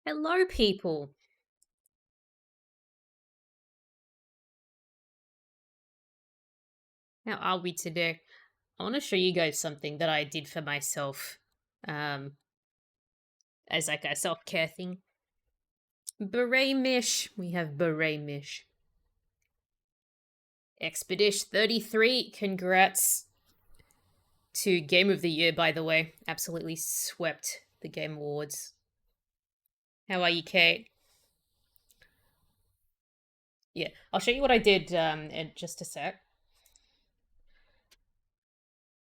Hello, people. How are we today? I want to show you guys something that I did for myself, um, as like a self-care thing. Beret Mish. We have Beret Mish. Expedition 33. Congrats to Game of the Year, by the way. Absolutely swept the Game Awards. How are you, Kate? Yeah, I'll show you what I did in just a sec.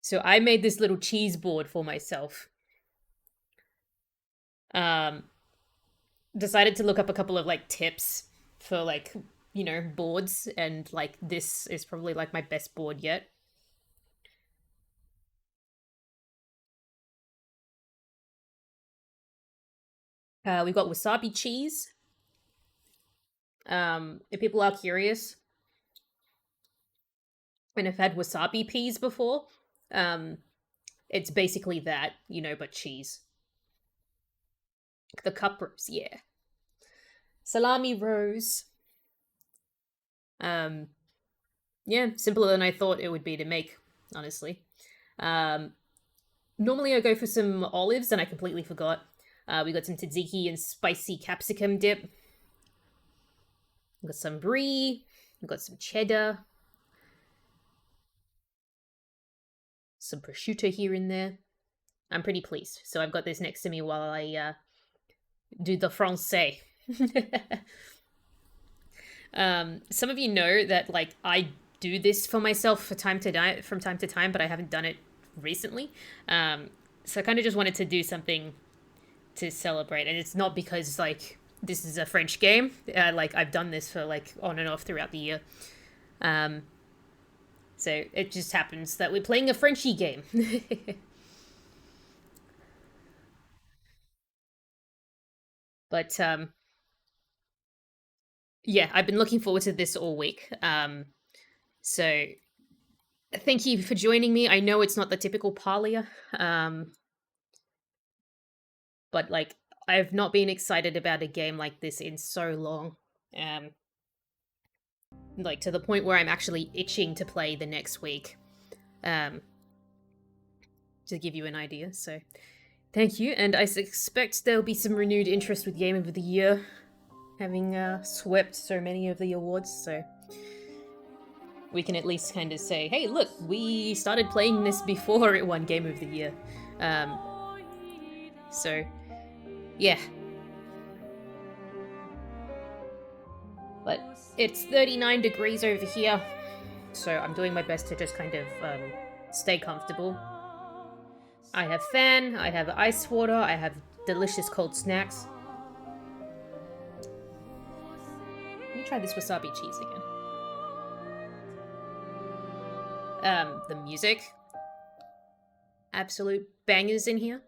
So I made this little cheese board for myself. Um, Decided to look up a couple of like tips for like, boards, and like this is probably like my best board yet. We've got wasabi cheese. If people are curious and have had wasabi peas before, um, it's basically that, but cheese. The cup rose, yeah. Salami rose. Um, yeah, simpler than I thought it would be to make, honestly. Um, Normally I go for some olives, and I completely forgot. We got some tzatziki and spicy capsicum dip. We got some brie. We got some cheddar. Some prosciutto here and there. I'm pretty pleased. So I've got this next to me while I do the français. Some of you know that like I do this for myself from time to time, but I haven't done it recently. So I kind of just wanted to do something to celebrate, and it's not because like this is a French game. Like I've done this for like on and off throughout the year. So it just happens that we're playing a Frenchy game. But yeah, I've been looking forward to this all week. So thank you for joining me. I know it's not the typical parlia, but like I've not been excited about a game like this in so long. Um, like to the point where I'm actually itching to play the next week. Um, to give you an idea. So thank you, and I expect there'll be some renewed interest with Game of the Year, having swept so many of the awards. So we can at least kind of say, hey, look, we started playing this before it won Game of the Year. Um, so, yeah. But it's 39 degrees over here, so I'm doing my best to just kind of stay comfortable. I have fan, I have ice water, I have delicious cold snacks. Let me try this wasabi cheese again. The music. Absolute bangers in here.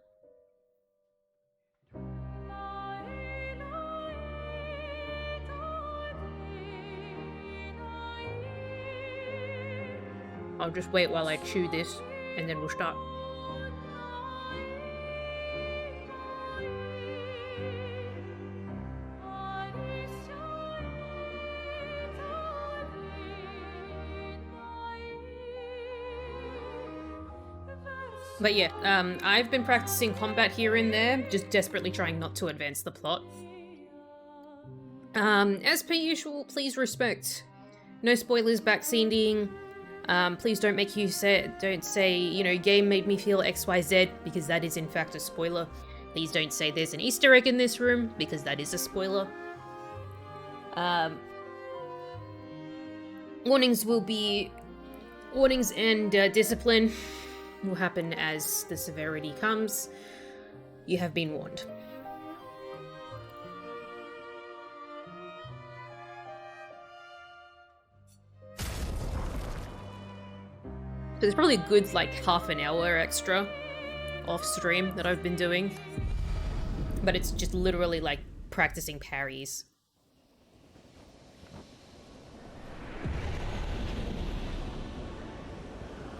I'll just wait while I chew this, and then we'll start. But yeah, I've been practicing combat here and there, just desperately trying not to advance the plot. As per usual, please respect. No spoilers backseating. Please don't don't say, game made me feel XYZ, because that is in fact a spoiler. Please don't say there's an Easter egg in this room, because that is a spoiler. Warnings and discipline will happen as the severity comes. You have been warned. So there's probably a good like half an hour extra off stream that I've been doing, but it's just literally like practicing parries.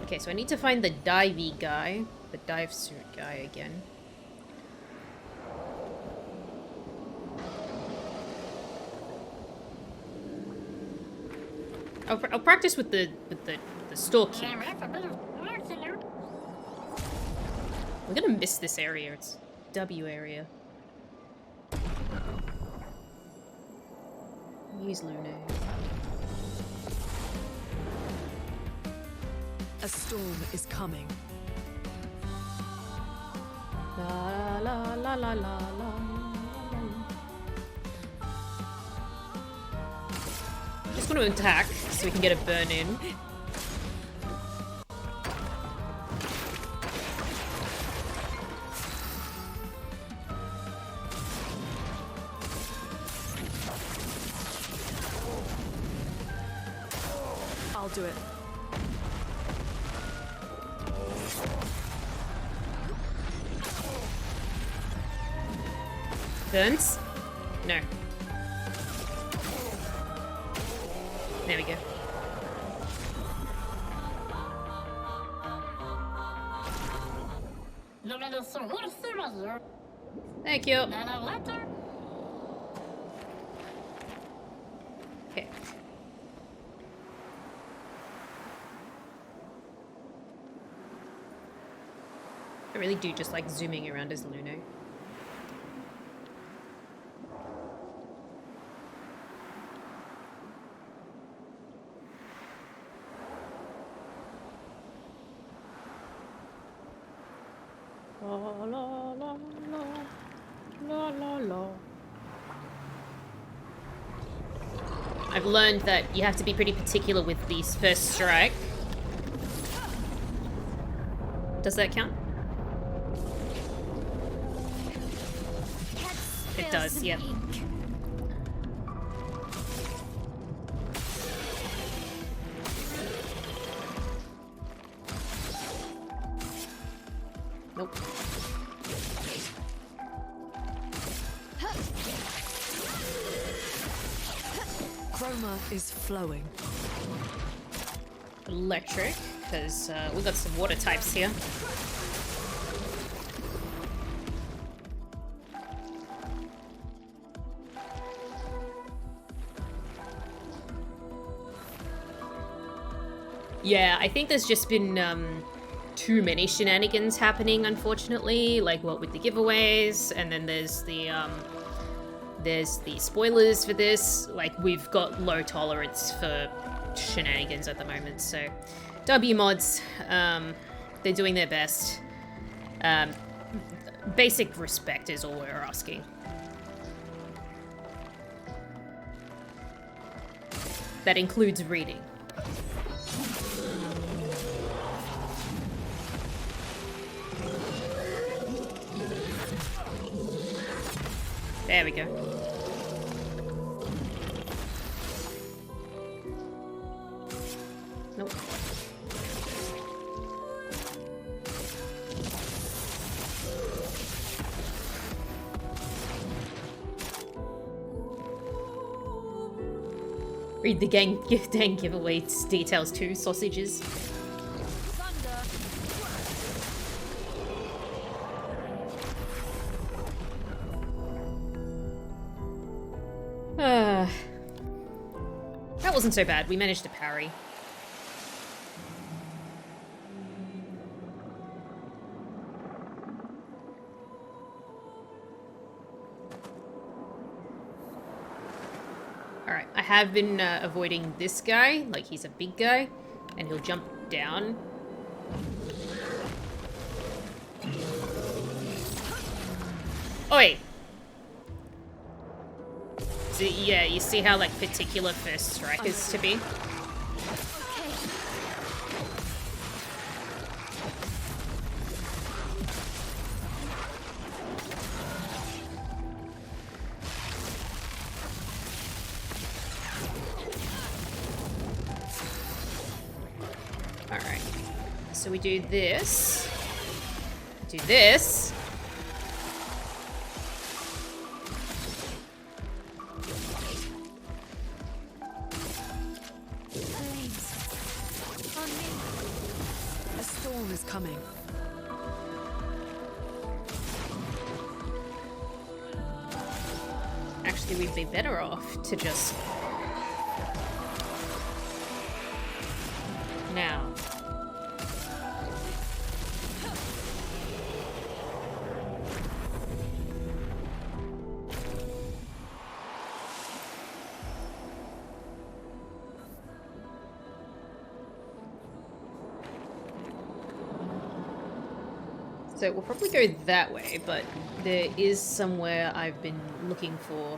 Okay, so I need to find the divey guy, the dive suit guy again. I'll practice with the store keep. We're gonna miss this area. It's W area. Use Luna. A storm is coming. La la la la la la. I'm just gonna attack so we can get a burn in. I'll do it. Burns? No. There we go. Thank you. Okay. I really do just like zooming around as Luno. La la la la la la la. I've learned that you have to be pretty particular with these first strike. Does that count? It does, yep. Nope. Chroma is flowing. Electric, because we've got some water types here. Yeah, I think there's just been too many shenanigans happening, unfortunately. Like what with the giveaways, and then there's the spoilers for this. Like we've got low tolerance for shenanigans at the moment. So, W mods, they're doing their best. Basic respect is all we're asking. That includes reading. There we go. Nope. Read the gang giveaway details too, sausages. That wasn't so bad. We managed to parry. Alright, I have been avoiding this guy. Like, he's a big guy. And he'll jump down. Oi! So, yeah, you see how, like, particular first strike is to be? Alright. So we do this. Do this. Is coming. Actually, we'd be better off to just So we'll probably go that way, but there is somewhere I've been looking for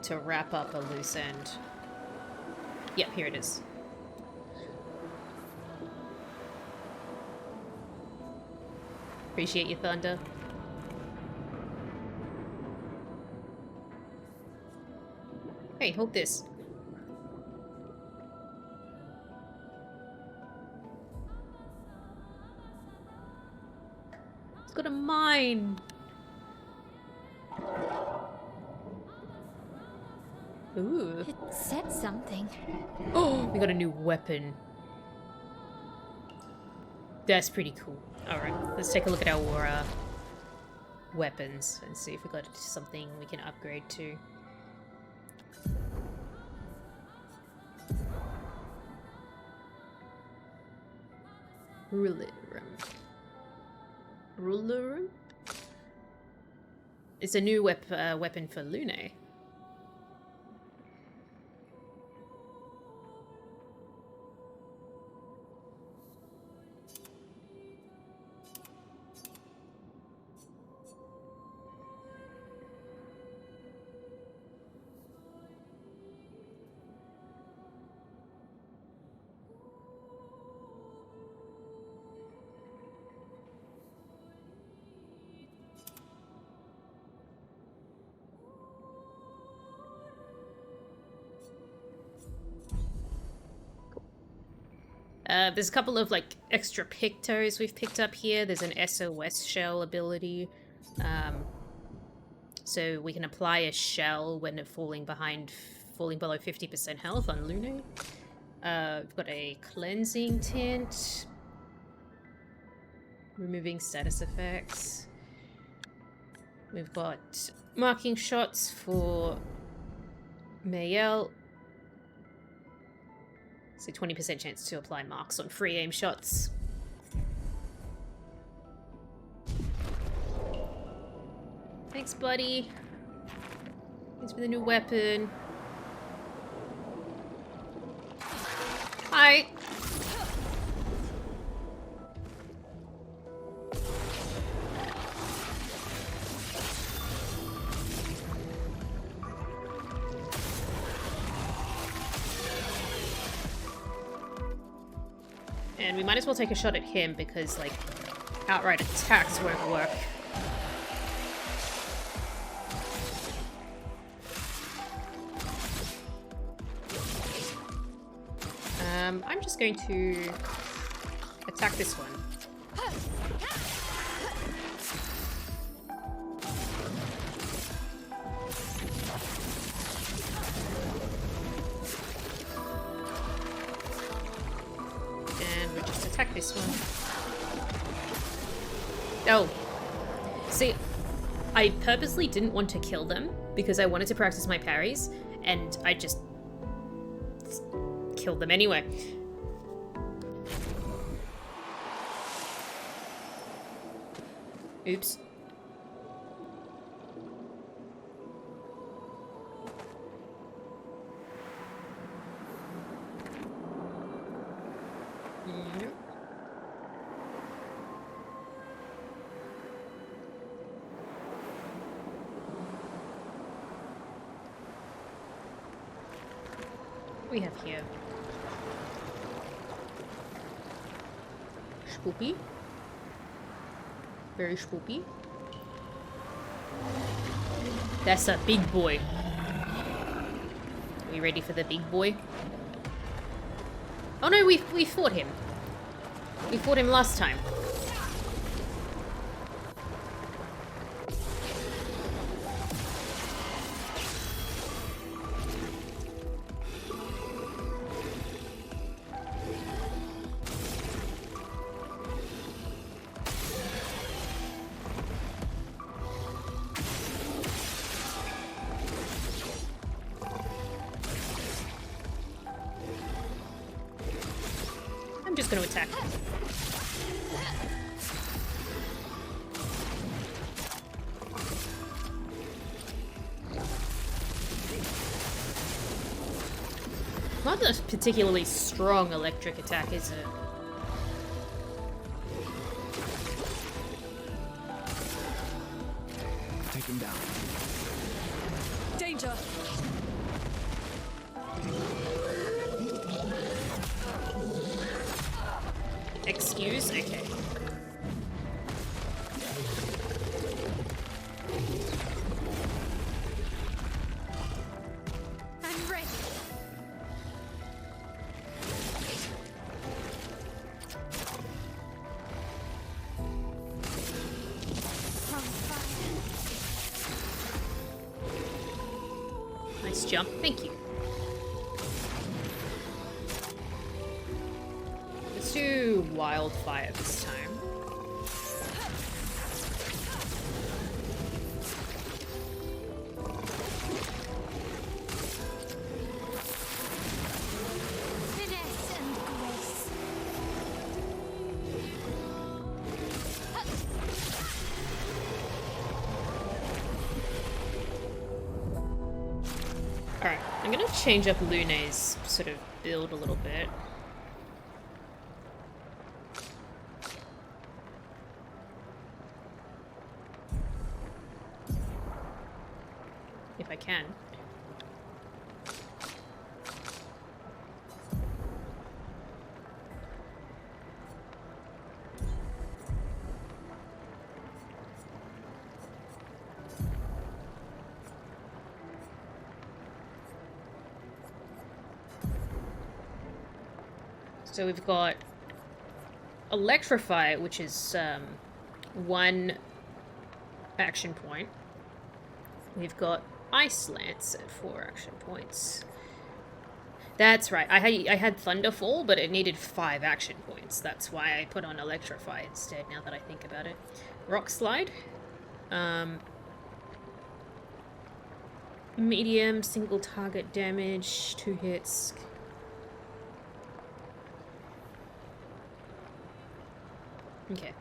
to wrap up a loose end. Yep, here it is. Appreciate your thunder. Hey, hold this. It's got a mine. Ooh. It said something. Oh, we got a new weapon. That's pretty cool. Alright, let's take a look at our weapons and see if we got something we can upgrade to. Ruler room? It's a new weapon for Lune. There's a couple of like extra pictos we've picked up here. There's an SOS shell ability. So we can apply a shell when falling below 50% health on Lune. We've got a cleansing tint. Removing status effects. We've got marking shots for Mayel. So 20% chance to apply marks on free aim shots. Thanks, buddy. Thanks for the new weapon. Hi. And we might as well take a shot at him because, like, outright attacks won't work. I'm just going to attack this one. And we'll just attack this one. Oh. See, I purposely didn't want to kill them because I wanted to practice my parries, and I just killed them anyway. Oops. Yep. We have here spoopy. Very spoopy. That's a big boy. Are we ready for the big boy? Oh no, we fought him. We fought him last time. I'm just going to attack. Not a particularly strong electric attack, is it? take him down. Danger! Excuse? Okay. I'm ready. From fire. Nice jump. Thank you. Let's do wildfire this time. Finesse and grace. Alright, I'm gonna change up Lune's sort of build a little bit. If I can. So we've got Electrify, which is 1 action point. We've got Ice Lance at 4 action points. That's right. I had Thunderfall, but it needed 5 action points. That's why I put on Electrify instead, now that I think about it. Rock Slide. Medium, single target damage, 2 hits. Okay.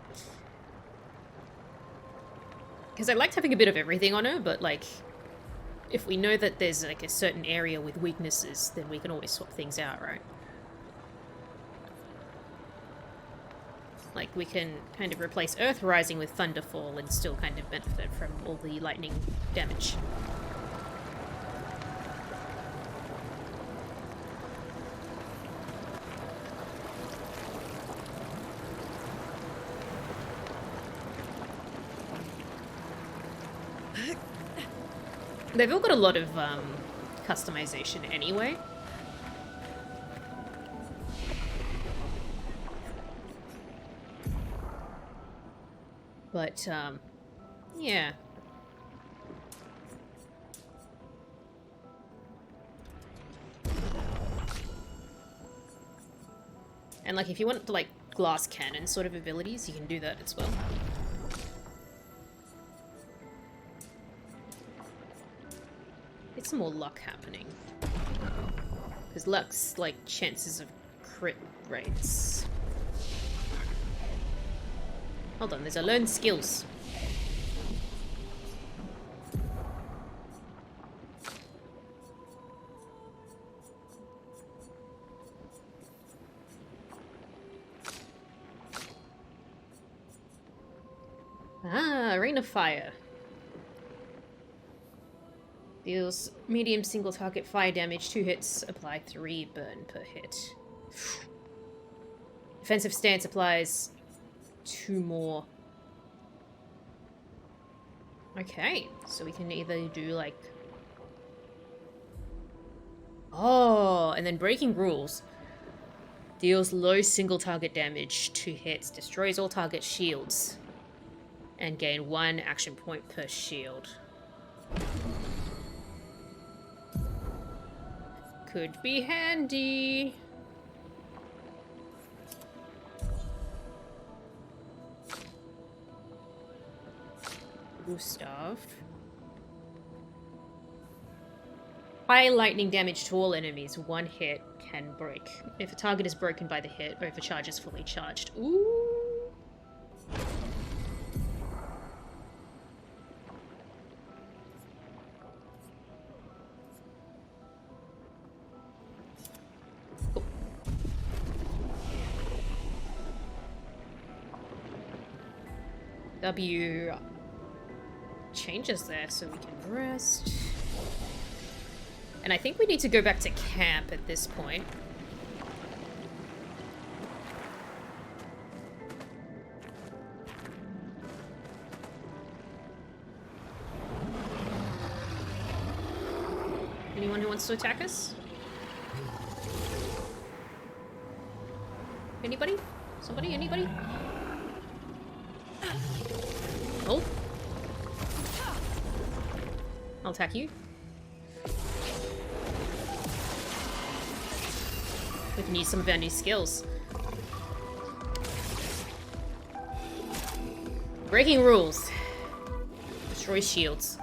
Because I liked having a bit of everything on her, but like, if we know that there's like a certain area with weaknesses, then we can always swap things out, right? Like, we can kind of replace Earth Rising with Thunderfall and still kind of benefit from all the lightning damage. They've all got a lot of customization anyway. But, yeah. And, like, if you want to, like, glass cannon sort of abilities, you can do that as well. Get some more luck happening. Because luck's, like, chances of crit rates. Hold on, there's a learn skills. Ah, Rain of Fire. Deals medium single target fire damage, 2 hits, apply 3 burn per hit. Defensive stance applies 2 more. Okay, so we can either do like... Oh, and then Breaking Rules. Deals low single target damage, 2 hits, destroys all target shields, and gain 1 action point per shield. Could be handy. Gustav. High lightning damage to all enemies. 1 hit can break. If a target is broken by the hit, overcharge is fully charged. Ooh. W changes there so we can rest. And I think we need to go back to camp at this point. Anyone who wants to attack us? Anybody? Somebody? Anybody? Oh. I'll attack you. We can use some of our new skills. Breaking rules. Destroy shields.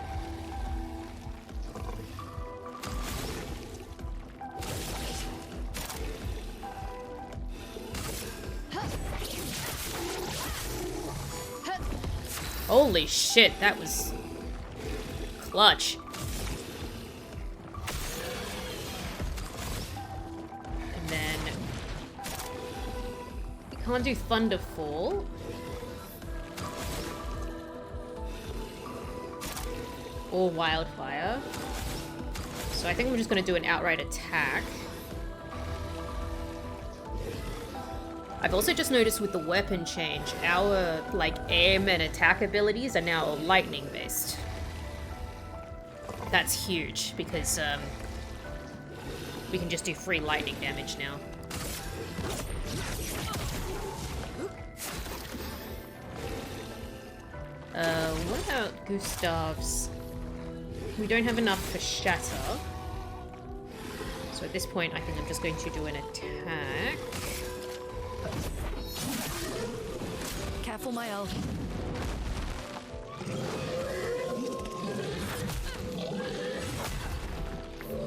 Holy shit, that was clutch. And then you can't do Thunderfall. Or Wildfire. So I think we're just gonna do an outright attack. I've also just noticed with the weapon change, our, like, aim and attack abilities are now lightning based. That's huge, because, we can just do free lightning damage now. What about Gustav's? We don't have enough for Shatter. So at this point, I think I'm just going to do an attack. Careful, my elf.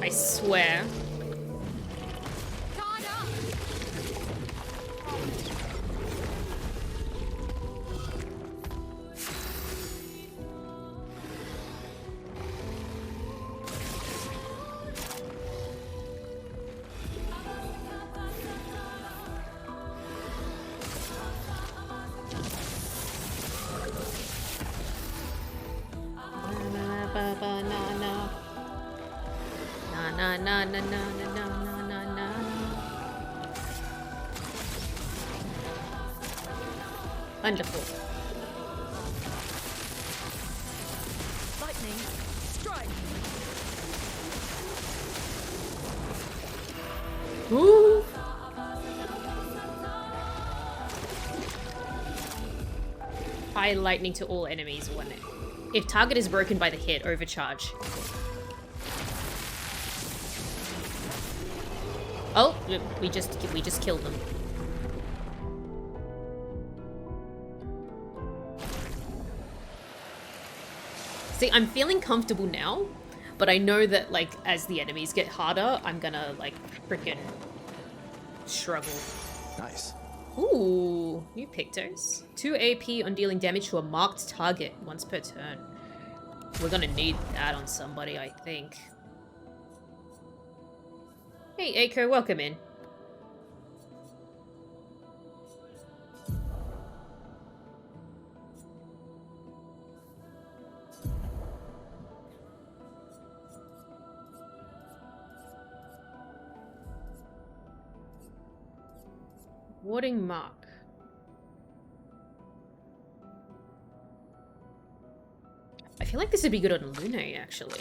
I swear. Guard up! Na na na na na na na na. Wonderful. Lightning, strike. Ooh. Fire lightning to all enemies when if target is broken by the hit, overcharge. Oh, we just killed them. See, I'm feeling comfortable now, but I know that, like, as the enemies get harder, I'm gonna, like, freaking struggle. Nice. Ooh, new Pictos. 2 AP on dealing damage to a marked target once per turn. We're gonna need that on somebody, I think. Hey, Aiko, welcome in. Warding Mark. I feel like this would be good on Lune, actually.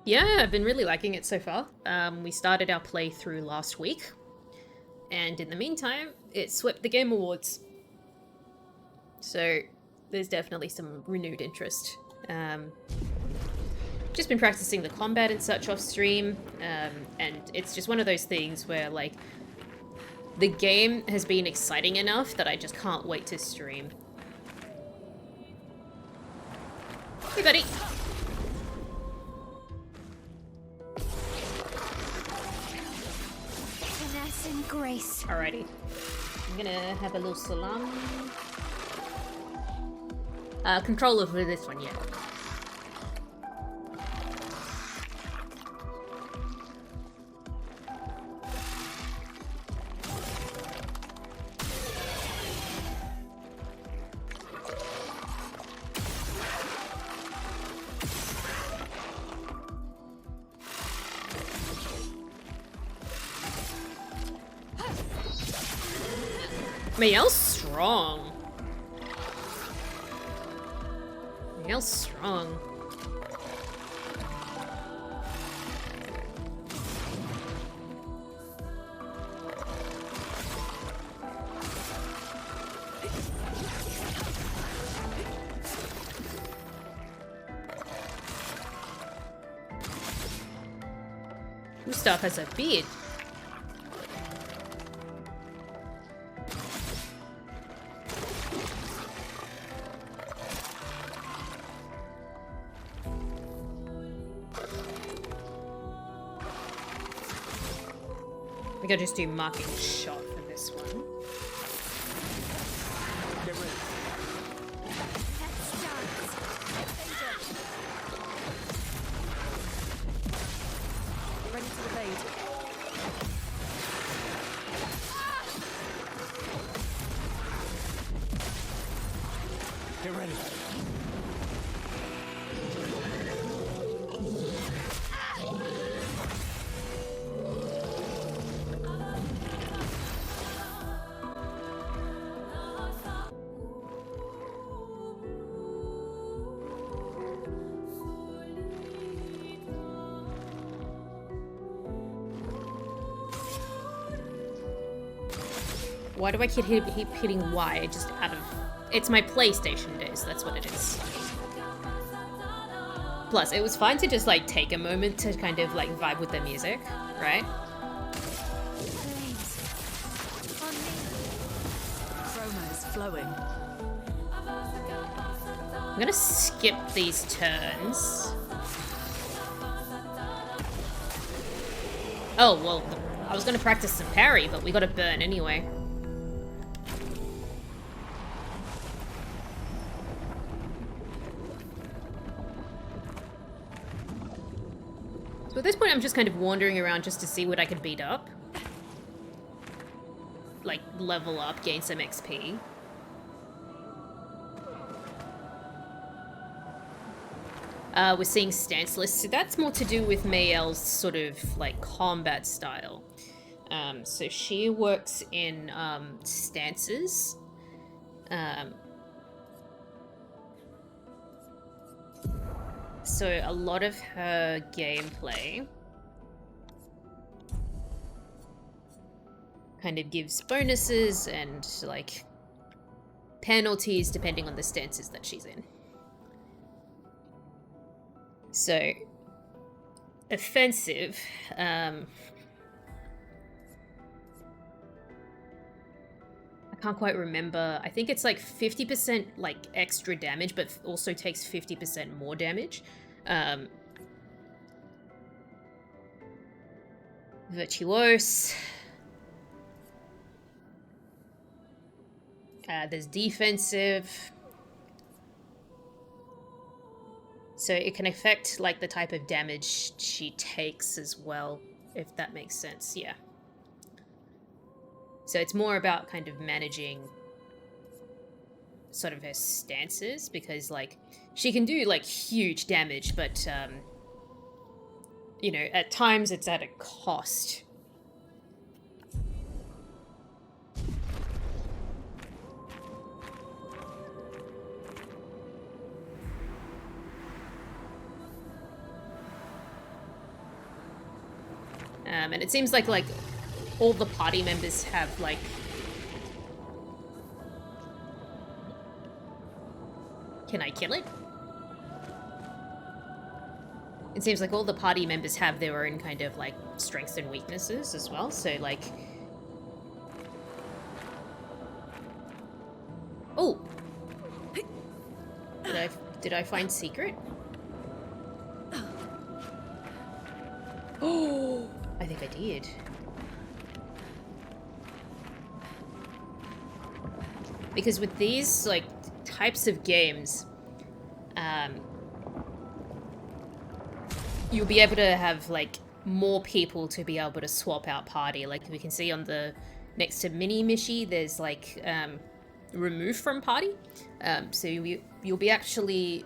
Yeah, I've been really liking it so far. We started our playthrough last week, and in the meantime, it swept the Game Awards. So, there's definitely some renewed interest. Just been practicing the combat and such off stream, and it's just one of those things where, like, the game has been exciting enough that I just can't wait to stream. Hey, buddy! Finesse and grace. Alrighty. I'm gonna have a little salami. Controller for this one, yeah. Miguel's strong. Miguel's strong. Gustav has a beard. I think I'll just do marking shot for this one. Get ready. Let's dance. Ready to evade. Get ready. Why do I keep hitting Y just out of... It's my PlayStation days, that's what it is. Plus, it was fine to just like take a moment to kind of like vibe with the music, right? Flames. On me. Chroma is flowing. I'm gonna skip these turns. Oh, well, I was gonna practice some parry, but we got a burn anyway. So at this point, I'm just kind of wandering around just to see what I can beat up. Like, level up, gain some XP. We're seeing stance lists, so that's more to do with Mayel's sort of, like, combat style. So she works in, stances. So a lot of her gameplay kind of gives bonuses and, like, penalties depending on the stances that she's in. So, offensive, I can't quite remember. I think it's like 50% like extra damage, but also takes 50% more damage. Virtuose. There's defensive. So it can affect like the type of damage she takes as well, if that makes sense, yeah. So it's more about kind of managing sort of her stances, because like she can do like huge damage, but you know, at times it's at a cost. And it seems like all the party members have like Can I kill it? It seems like all the party members have their own kind of like strengths and weaknesses as well. So like, oh, did I find secret? Oh, I think I did. Because with these, like, types of games, you'll be able to have, like, more people to be able to swap out party. Like, we can see on the next to Mini Mishi, there's, like, remove from party. So you'll be actually...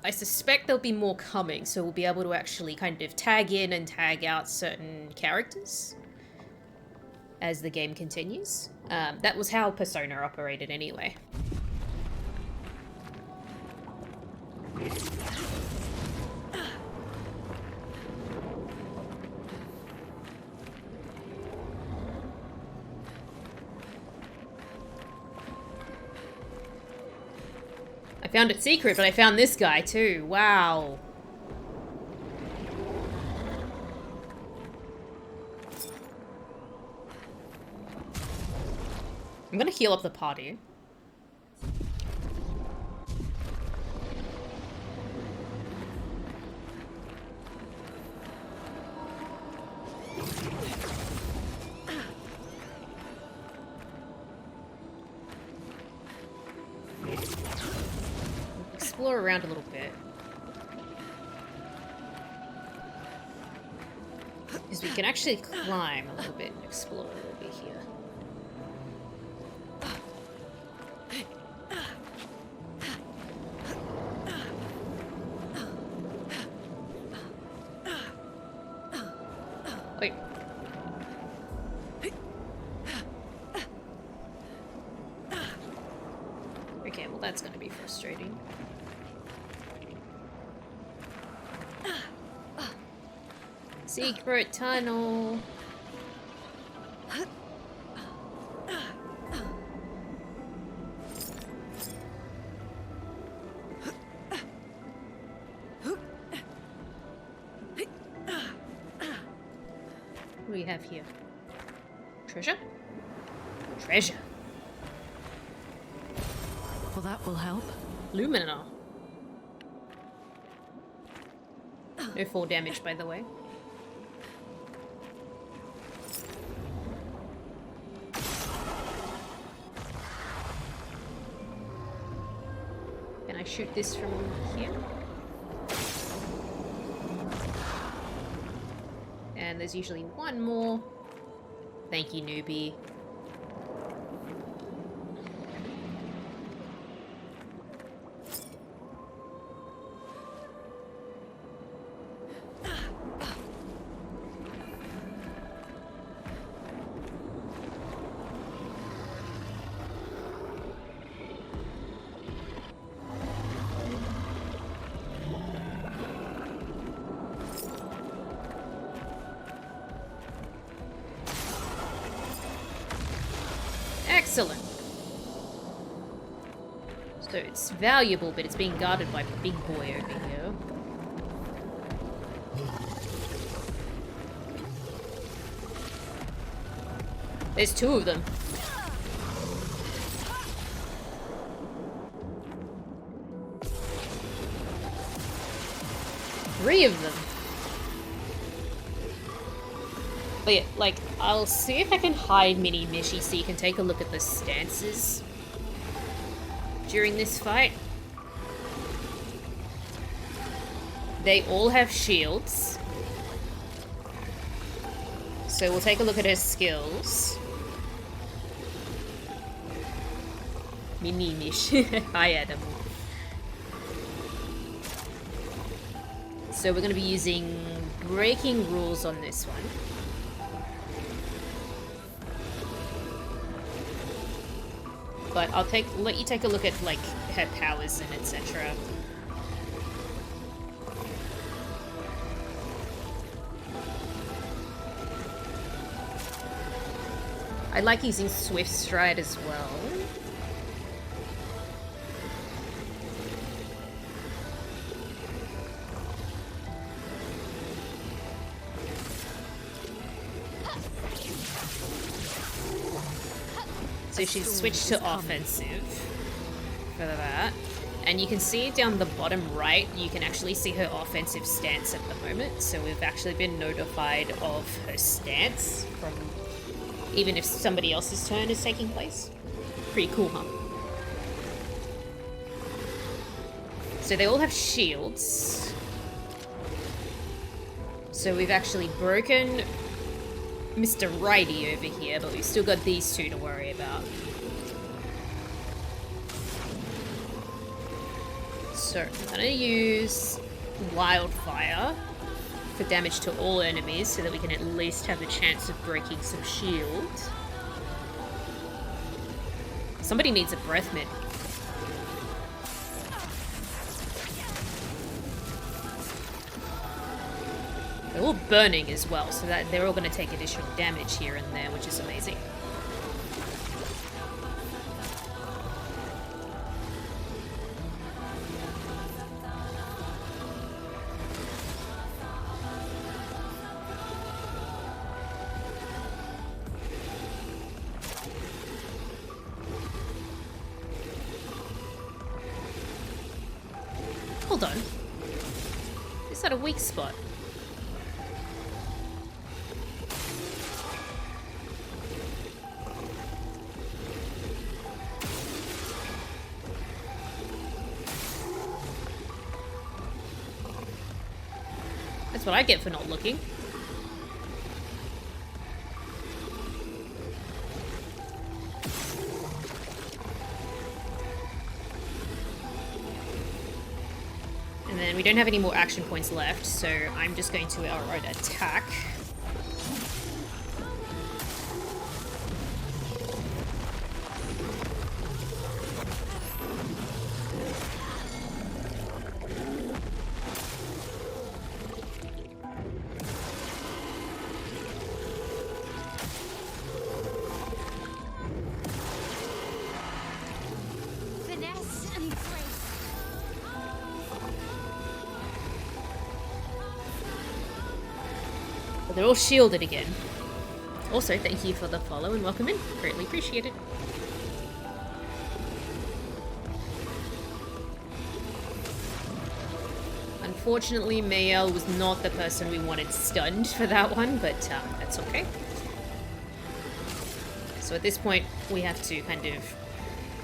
I suspect there'll be more coming, so we'll be able to actually kind of tag in and tag out certain characters as the game continues. That was how Persona operated anyway. I found it secret, but I found this guy too. Wow. I'm gonna heal up the party. Explore around a little bit. Because we can actually climb a little bit and explore a little bit here. Wait. Okay, well that's gonna be frustrating. Secret tunnel. What do we have here? Treasure? Treasure. Well, that will help. Lumina. No fall damage, by the way. Can I shoot this from here? And there's usually one more. Thank you, newbie. Excellent. So it's valuable, but it's being guarded by Big Boy over here. There's two of them. Three of them. But yeah, like, I'll see if I can hide Mini Mishi so you can take a look at the stances during this fight. They all have shields. So we'll take a look at her skills. Mini Mishi. Hi, Adam. So we're going to be using breaking rules on this one. But I'll let you take a look at, like, her powers and etc. I like using Swift Stride as well. So she's switched to offensive for that. And you can see down the bottom right, you can actually see her offensive stance at the moment. So we've actually been notified of her stance from even if somebody else's turn is taking place. Pretty cool, huh? So they all have shields. So we've actually broken Mr. Righty over here, but we've still got these two to worry about. So I'm gonna use Wildfire for damage to all enemies so that we can at least have a chance of breaking some shield. Somebody needs a breath mint. They're all burning as well, so that they're all going to take additional damage here and there, which is amazing. Hold on. Is that a weak spot? That's what I get for not looking. And then we don't have any more action points left, so I'm just going to outright attack. Finesse and grace. But they're all shielded again. Also, thank you for the follow and welcome in. Greatly appreciated. Unfortunately, Mayel was not the person we wanted stunned for that one, but that's okay. So at this point, we have to kind of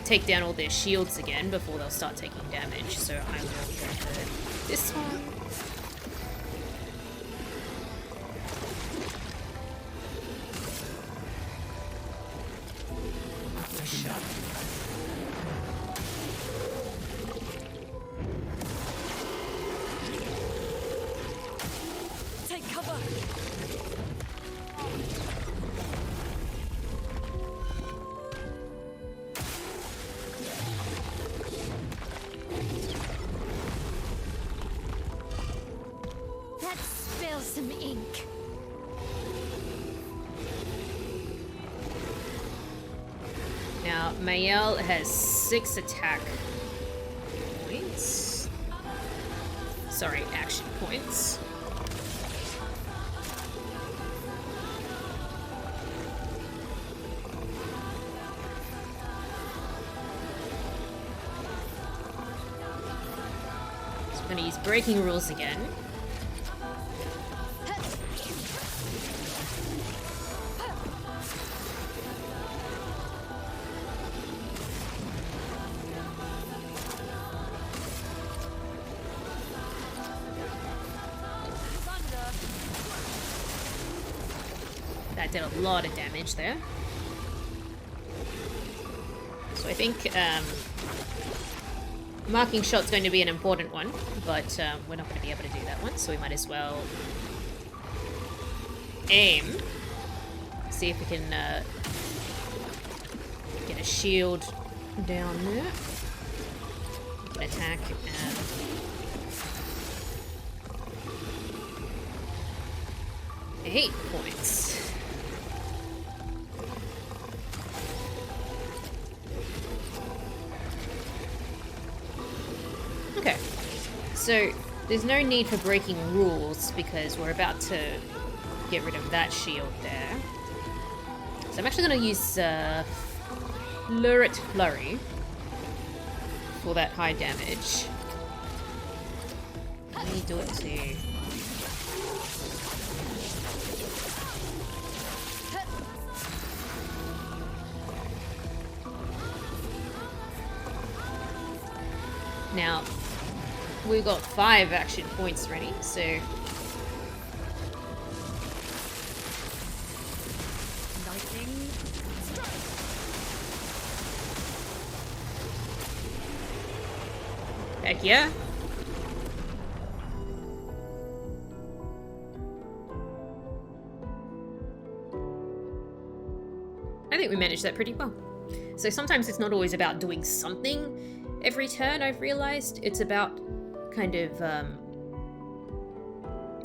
take down all their shields again before they'll start taking damage. So I will go for this one. Nice shot. Take cover. Let's spill some ink. Now, Mayel has 6 attack points. Sorry, action points. So I'm going to use breaking rules again. That did a lot of damage there. So I think marking shot's going to be an important one, but we're not going to be able to do that one, so we might as well aim. See if we can get a shield down there. Attack and 8 points. Okay, so there's no need for breaking rules because we're about to get rid of that shield there. So I'm actually going to use Lurid Flurry for that high damage. Let me do it too. Now, We've got 5 action points ready, so... Lightning strike. Heck yeah. I think we managed that pretty well. So sometimes it's not always about doing something every turn, I've realized. It's about kind of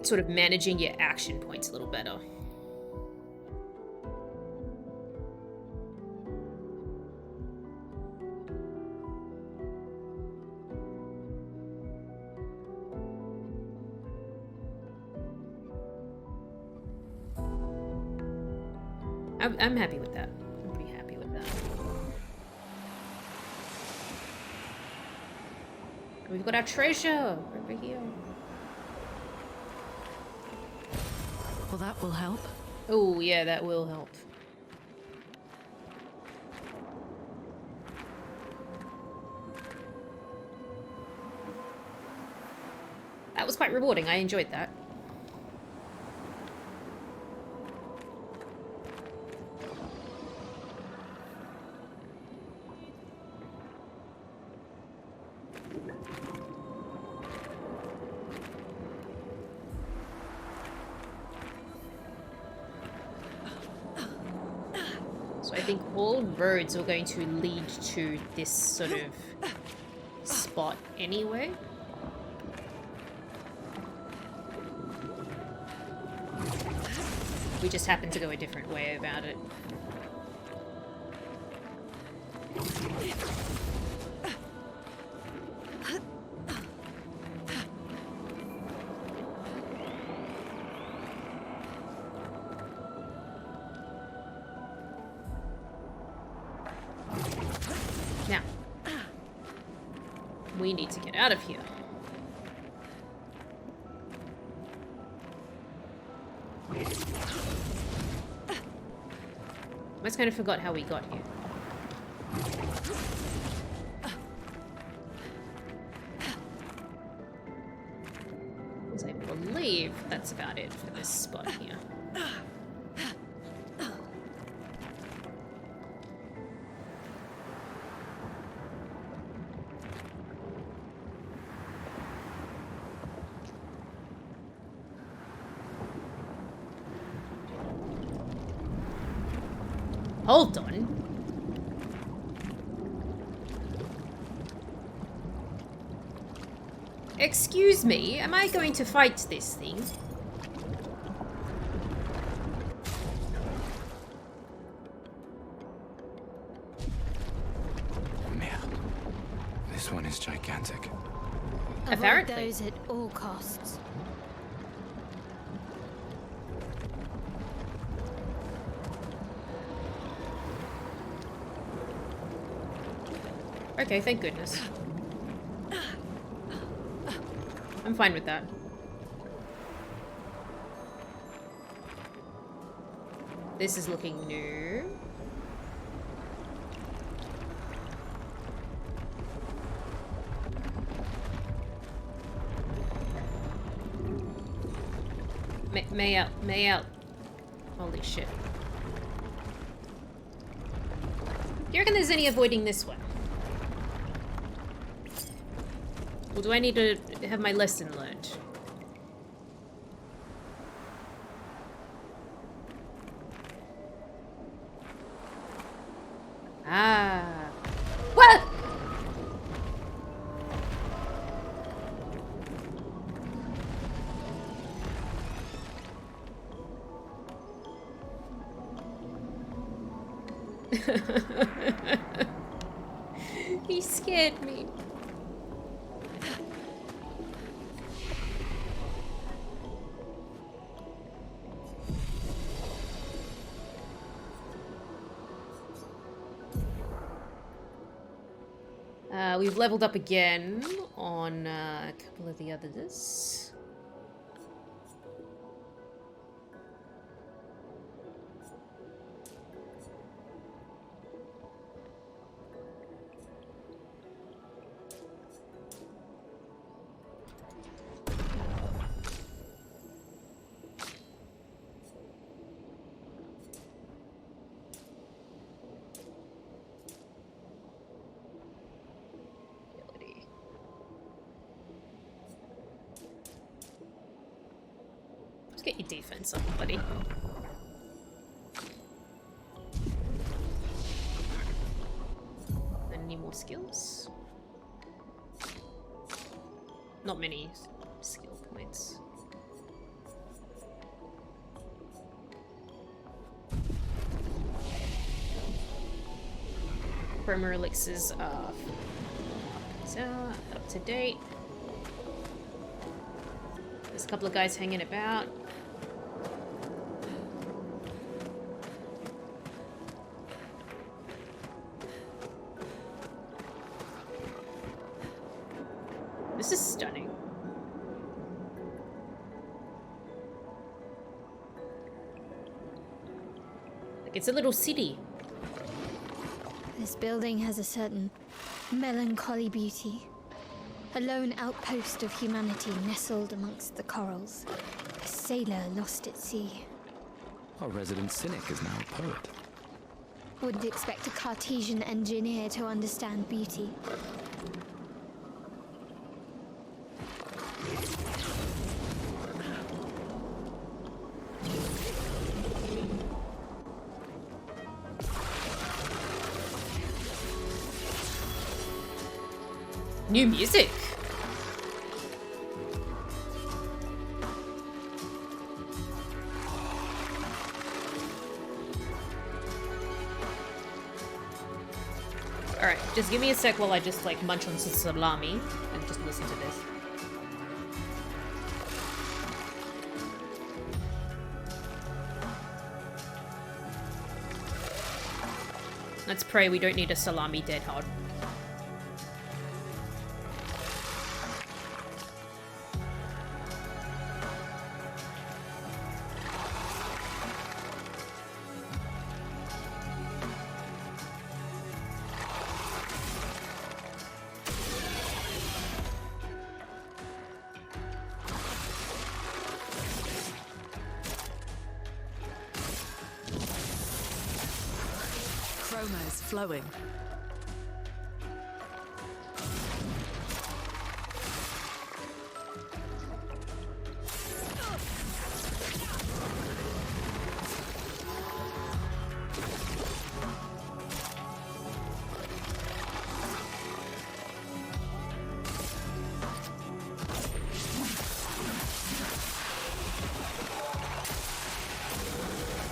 sort of managing your action points a little better. I'm happy with that. I'm pretty happy with that. We've got our treasure over here. Well, that will help. Oh, yeah, that will help. That was quite rewarding. I enjoyed that. So I think all roads are going to lead to this sort of spot anyway. We just happen to go a different way about it. Now, we need to get out of here. I just kind of forgot how we got here. So I believe that's about it for this spot here. Hold on. Excuse me, am I going to fight this thing? Merde. This one is gigantic. Apparently. Avoid those at all costs. Okay, thank goodness. I'm fine with that. This is looking new. May out. Holy shit. Do you reckon there's any avoiding this one? Or do I need to have my lesson learned? Ah. What? He scared me. We've leveled up again on a couple of the others. Get your defense up, buddy. Any more skills? Not many skill points. Chroma elixirs are up to date. There's a couple of guys hanging about. This is stunning. Like, it's a little city. This building has a certain melancholy beauty. A lone outpost of humanity nestled amongst the corals. A sailor lost at sea. Our resident cynic is now a poet. Wouldn't expect a Cartesian engineer to understand beauty. New music. Alright, just give me a sec while I just like munch on some salami and just listen to this. Let's pray we don't need a salami dead hard. Chroma is flowing.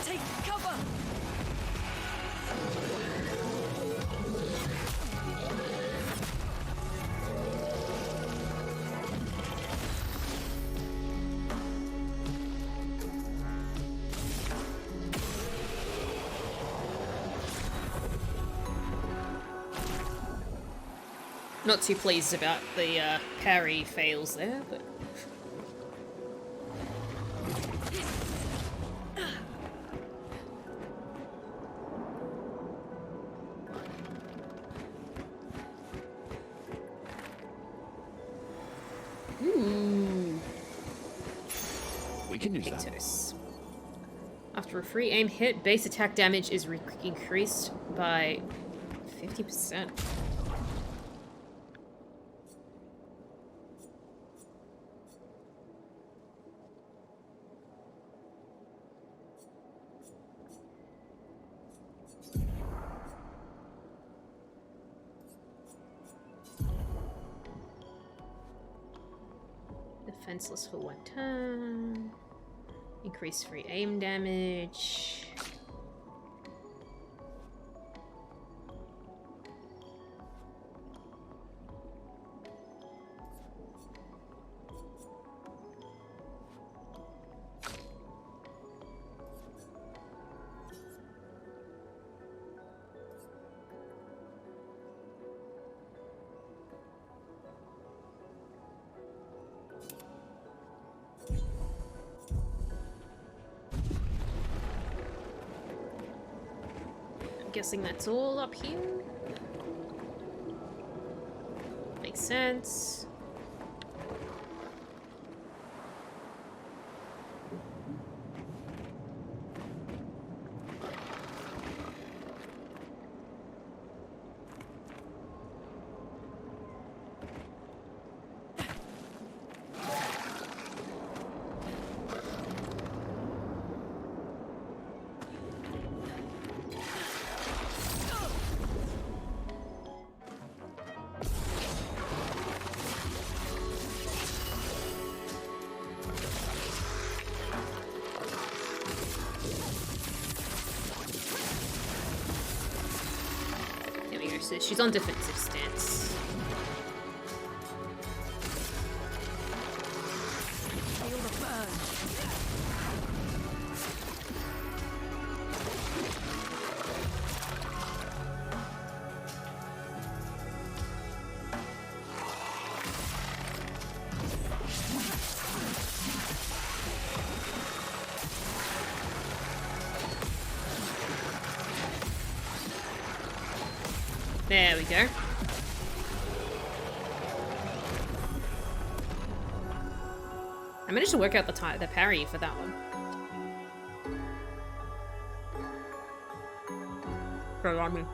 Take cover! Not too pleased about the parry fails there, but... Ooh. We can use that. Potatoes. After a free aim hit, base attack damage is increased by 50%. Defenseless for 1 turn. Increase free aim damage. Guessing that's all up here. Makes sense. So she's on defensive stance. Feel the burn. There we go. I managed to work out the parry for that one. Good on me.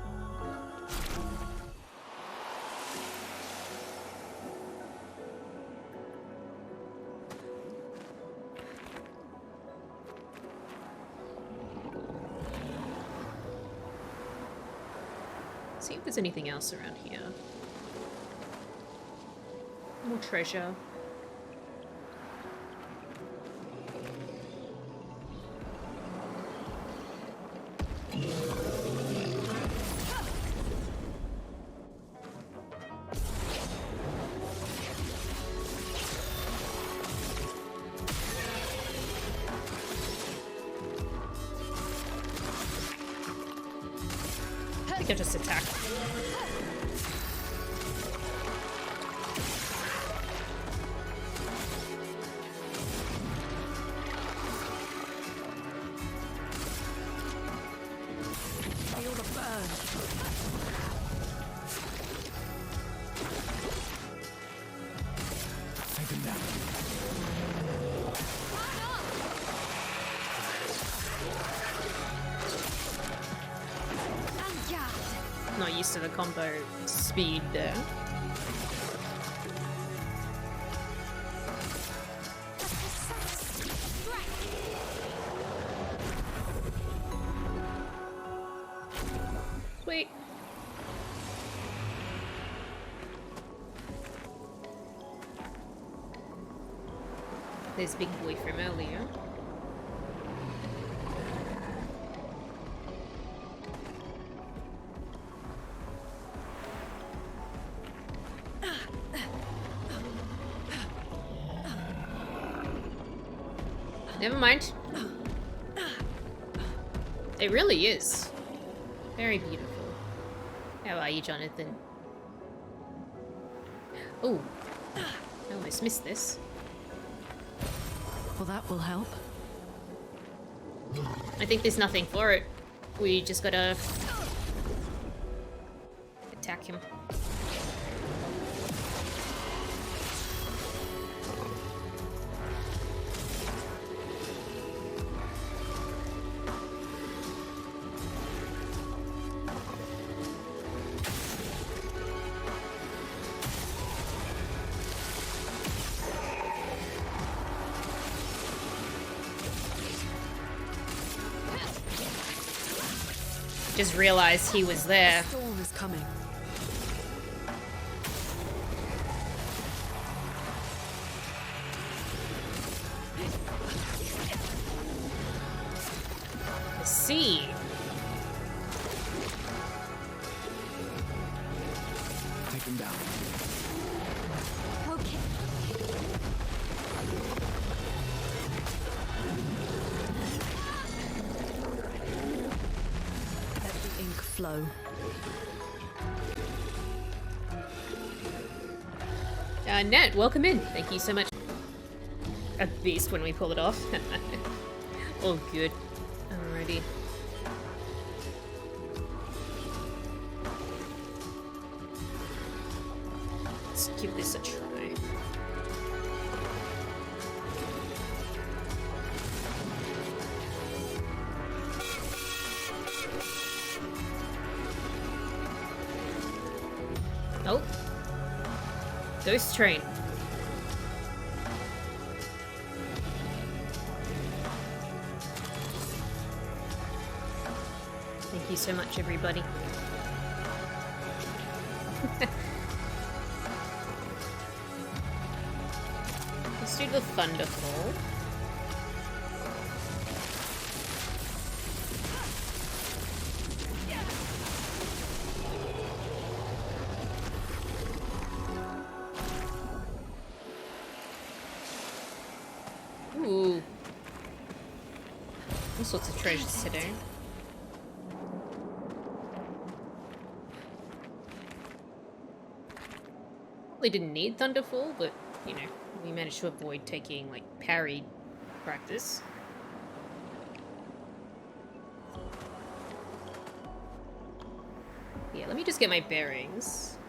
See if there's anything else around here. More treasure. I think I just attacked. Feel the burn. Take him down. Not used to the combo speed there. Sweet. There's Big Boy from earlier. Never mind. It really is. Very beautiful. How are you, Jonathan? Oh, I almost missed this. Well, that will help. I think there's nothing for it. We just gotta attack him. Just realized he was there. Storm is coming. I see. Take him down. Okay. Let the ink flow. Nat, welcome in. Thank you so much. A beast when we pull it off. All good. Alrighty. Let's give this a try. Oh. Ghost train. Thank you so much, everybody. Let's do the Thunderfall. All sorts of treasures to do. Probably didn't need Thunderfall, but, you know, we managed to avoid taking, like, parry practice. Yeah, let me just get my bearings.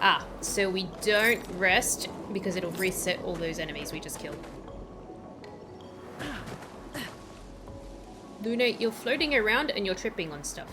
Ah, so we don't rest because it'll reset all those enemies we just killed. Luna, you're floating around and you're tripping on stuff.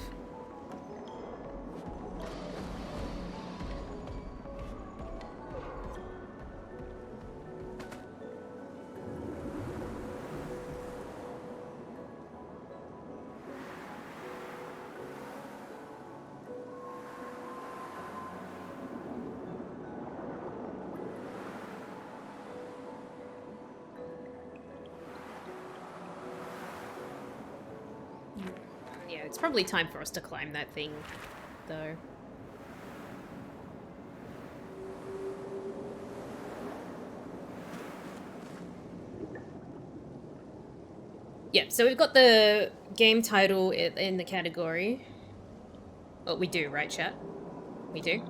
Yeah, it's probably time for us to climb that thing, though. Yeah, so we've got the game title in the category. Oh, we do, right, chat? We do?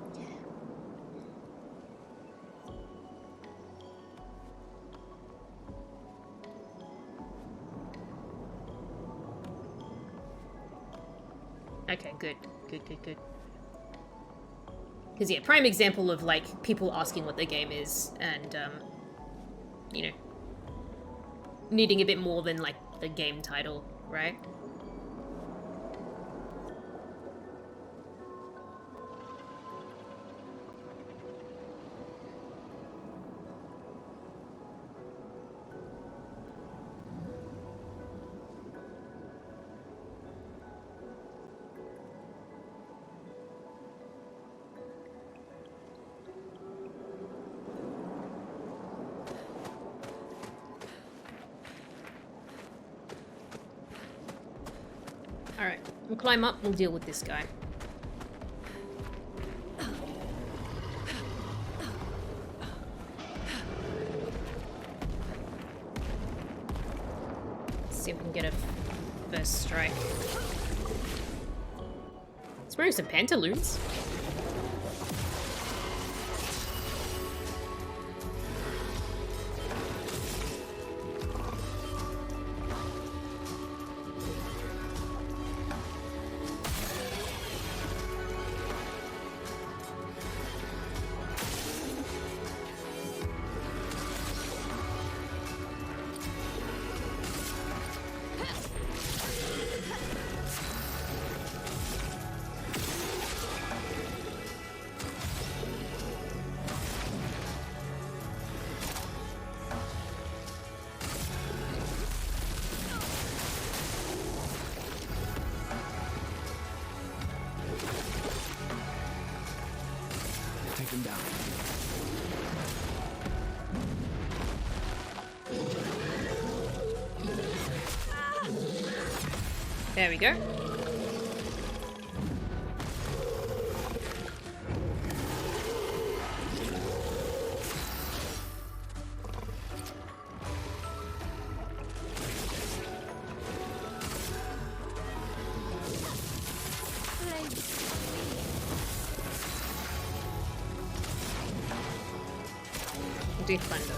Okay, good. Good. Because, yeah, prime example of, like, people asking what the game is and, you know, needing a bit more than, like, the game title, right? Alright, we'll climb up, we'll deal with this guy. Let's see if we can get a first strike. He's wearing some pantaloons. Take him down. There we go. Do thunder.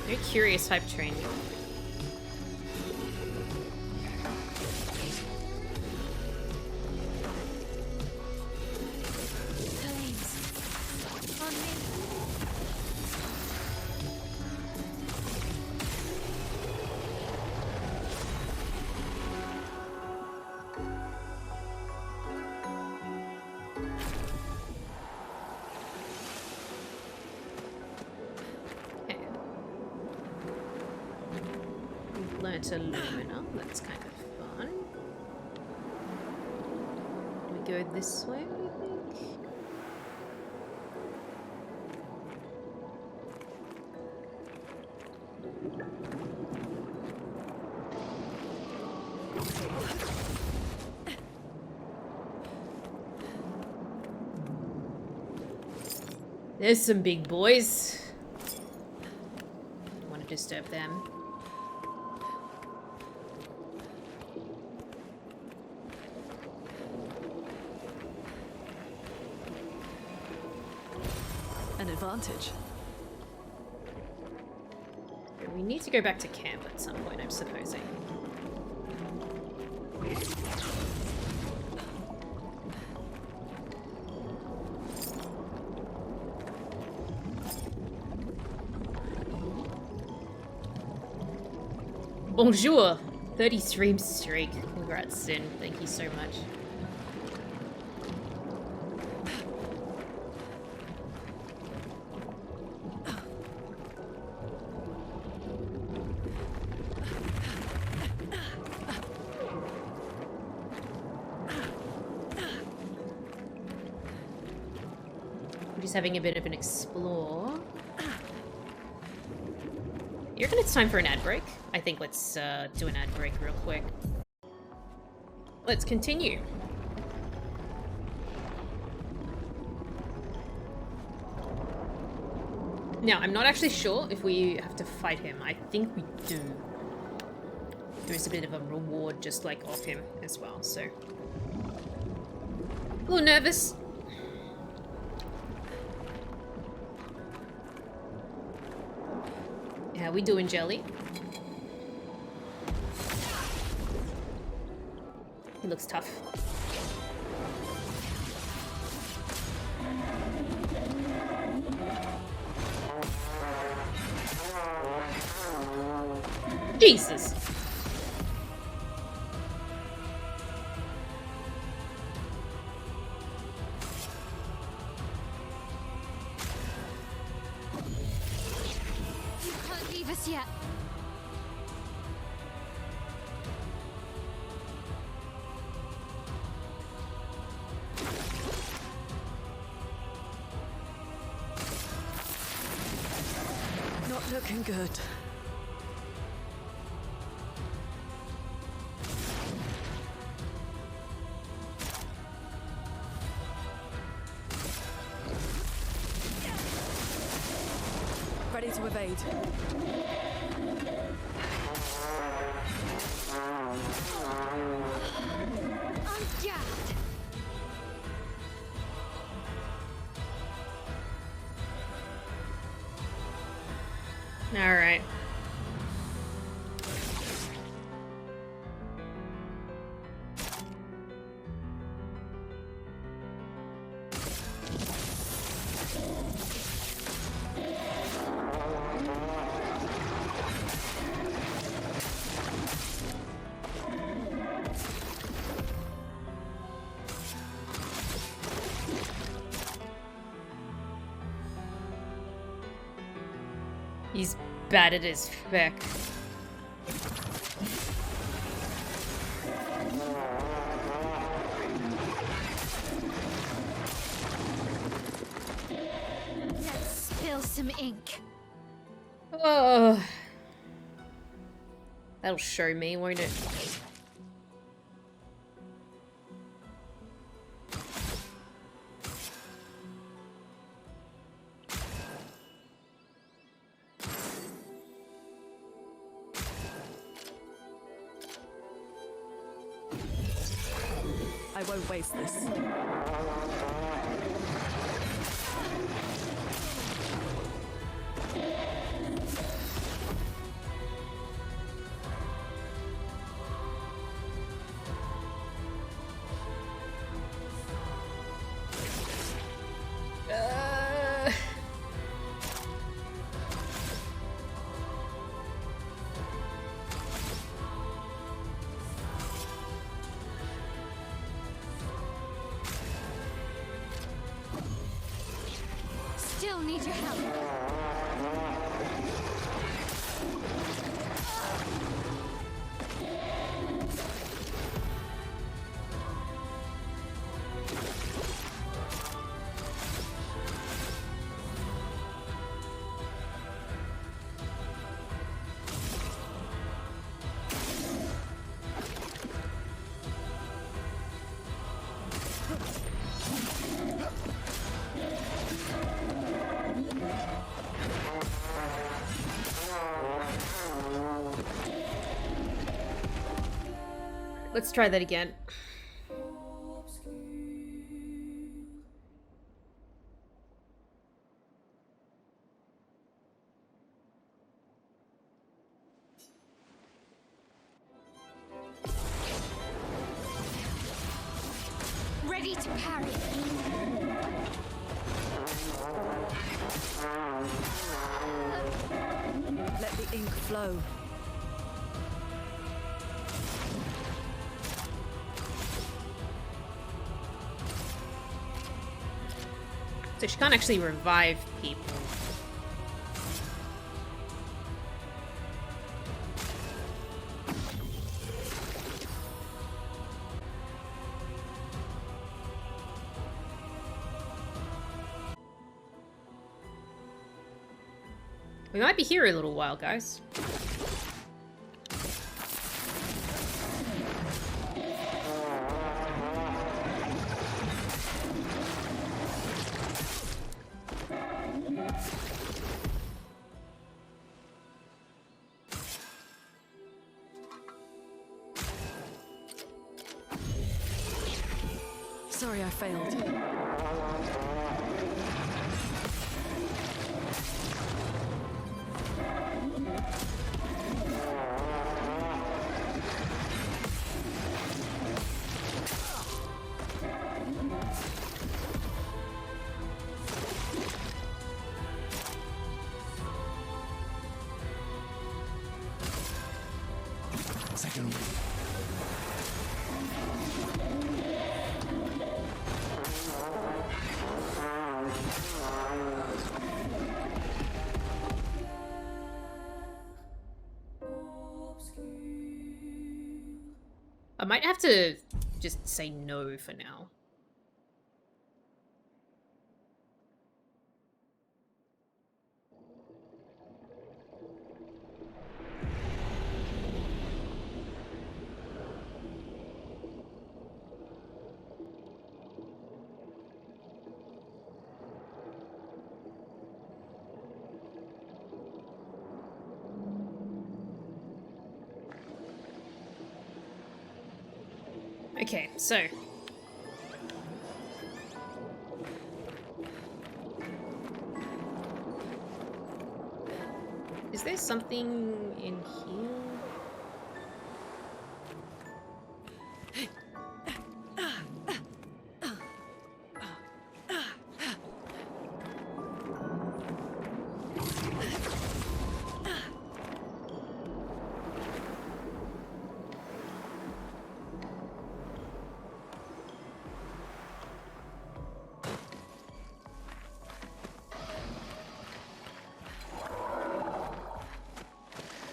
Very curious hype train. Learnt Illumina, that's kind of fun. Do we go this way, I think? There's some big boys. Don't want to disturb them. An advantage. We need to go back to camp at some point, I'm supposing. Bonjour! 30 stream streak. Congrats, Sin. Thank you so much. I'm just having a bit of an explore. You reckon it's time for an ad break? I think let's do an ad break real quick. Let's continue. Now, I'm not actually sure if we have to fight him. I think we do. There's a bit of a reward just like off him as well, so. A little nervous. How we doing, Jelly? He looks tough. Jesus! You can't leave us yet. Not looking good. Ready to evade. Ungassed. All right. He's battered as feck. Let's spill some ink. Oh. That'll show me, won't it? I won't waste this. Still need your help. Let's try that again. Ready to parry. Let the ink flow. So she can't actually revive people. We might be here a little while, guys. Sorry I failed. Second. I might have to just say no for now. Okay, so is there something in here?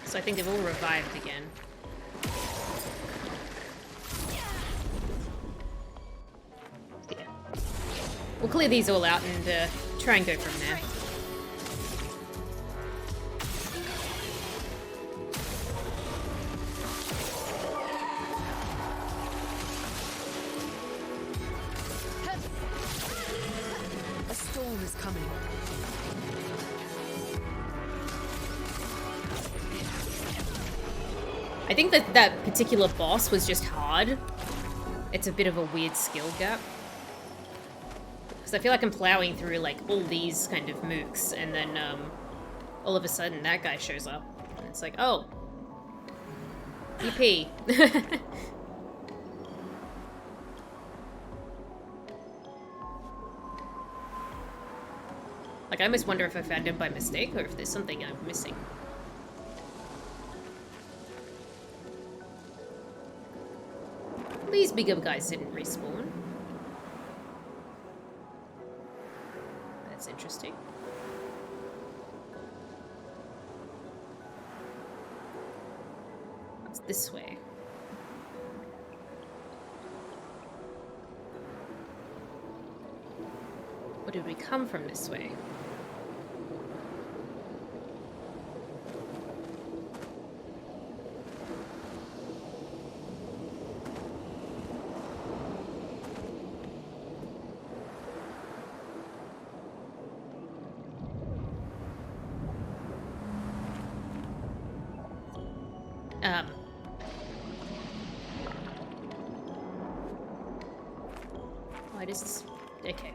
So I think they've all revived again. Yeah. We'll clear these all out and try and go from there. A storm is coming. I think that that particular boss was just hard. It's a bit of a weird skill gap. Because I feel like I'm plowing through like all these kind of mooks and then all of a sudden that guy shows up. And it's like, oh. EP. Like I almost wonder if I found him by mistake or if there's something I'm missing. These bigger guys didn't respawn. That's interesting. What's this way? Or did we come from this way? Why does this... Okay.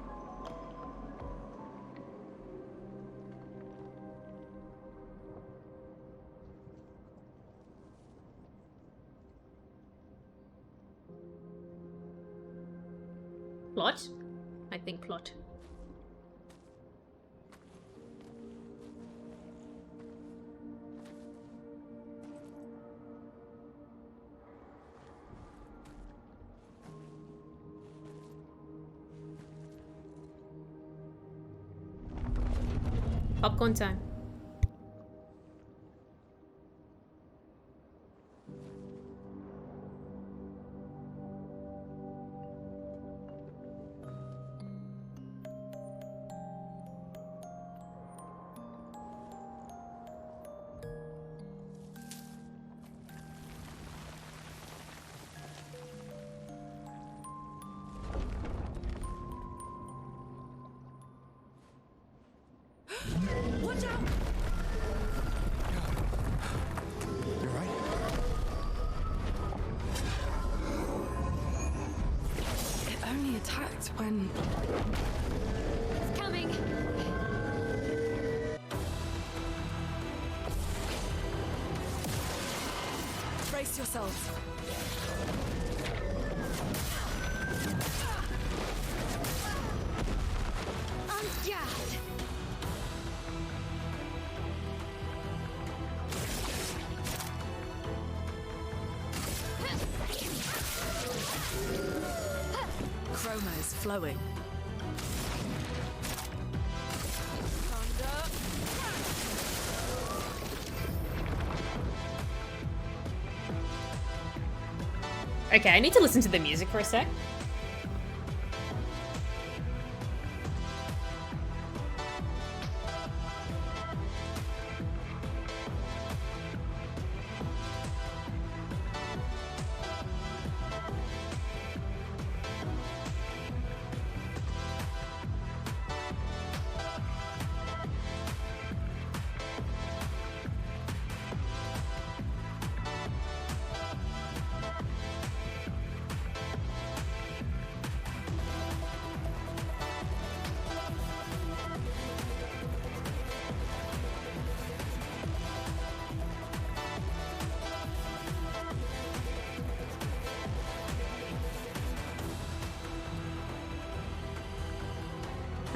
Plot? I think plot. Popcorn time. Watch out! You right? It only attacked when... It's coming. Brace yourselves. Ungassed. Chroma is flowing. Okay, I need to listen to the music for a sec.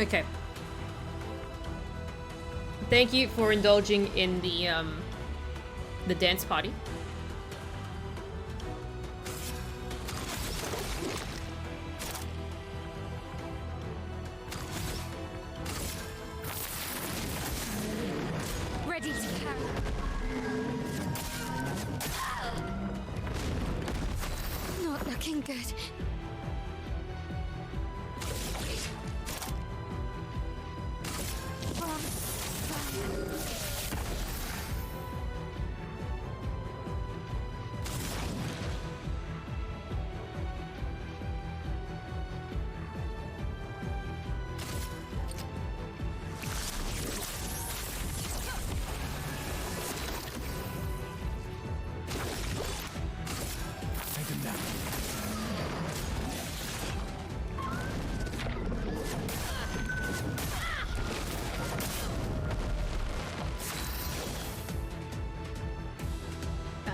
Okay. Thank you for indulging in the dance party. Ready to carry. Not looking good. Take him down.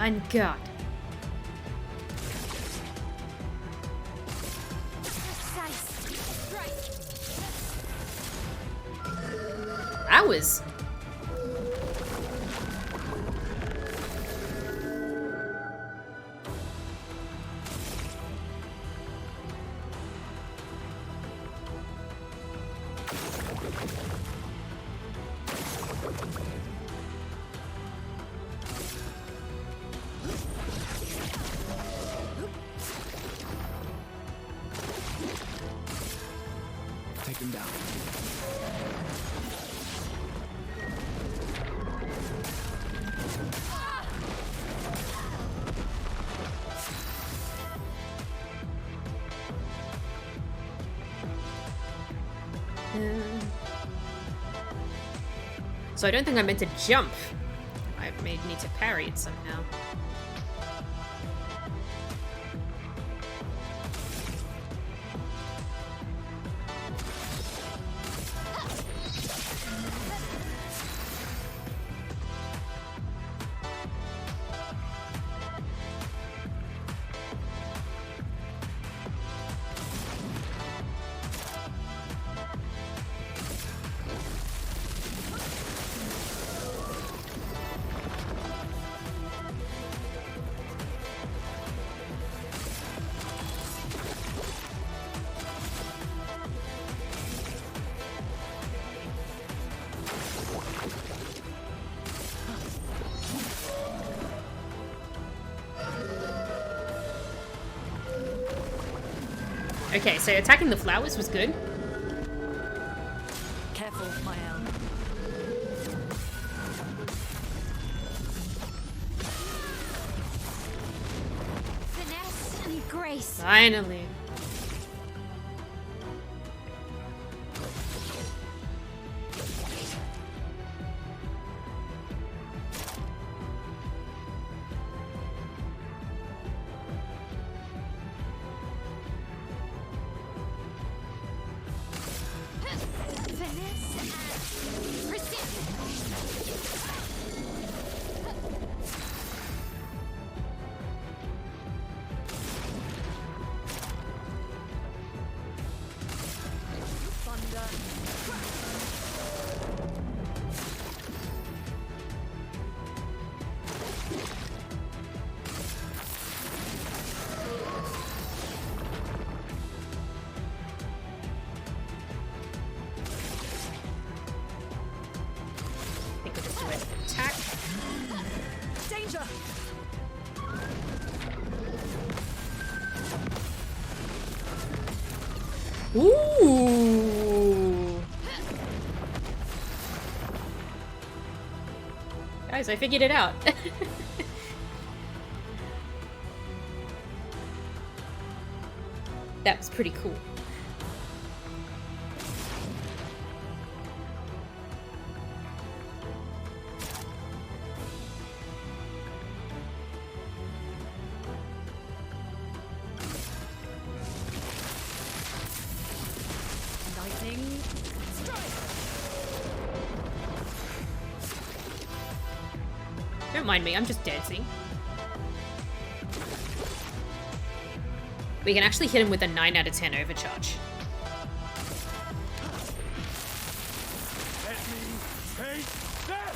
And God. Hours. Take him down. So I don't think I meant to jump. I may need to parry it somehow. Okay, so attacking the flowers was good. Careful, my elm. Finesse and grace. Finally. Finesse and precision. I think we'll just do an attack. Danger! Ooh. Guys, I figured it out. That was pretty cool. Lightning strike! Don't mind me, I'm just dancing. We can actually hit him with a 9 out of 10 overcharge. Let me take that!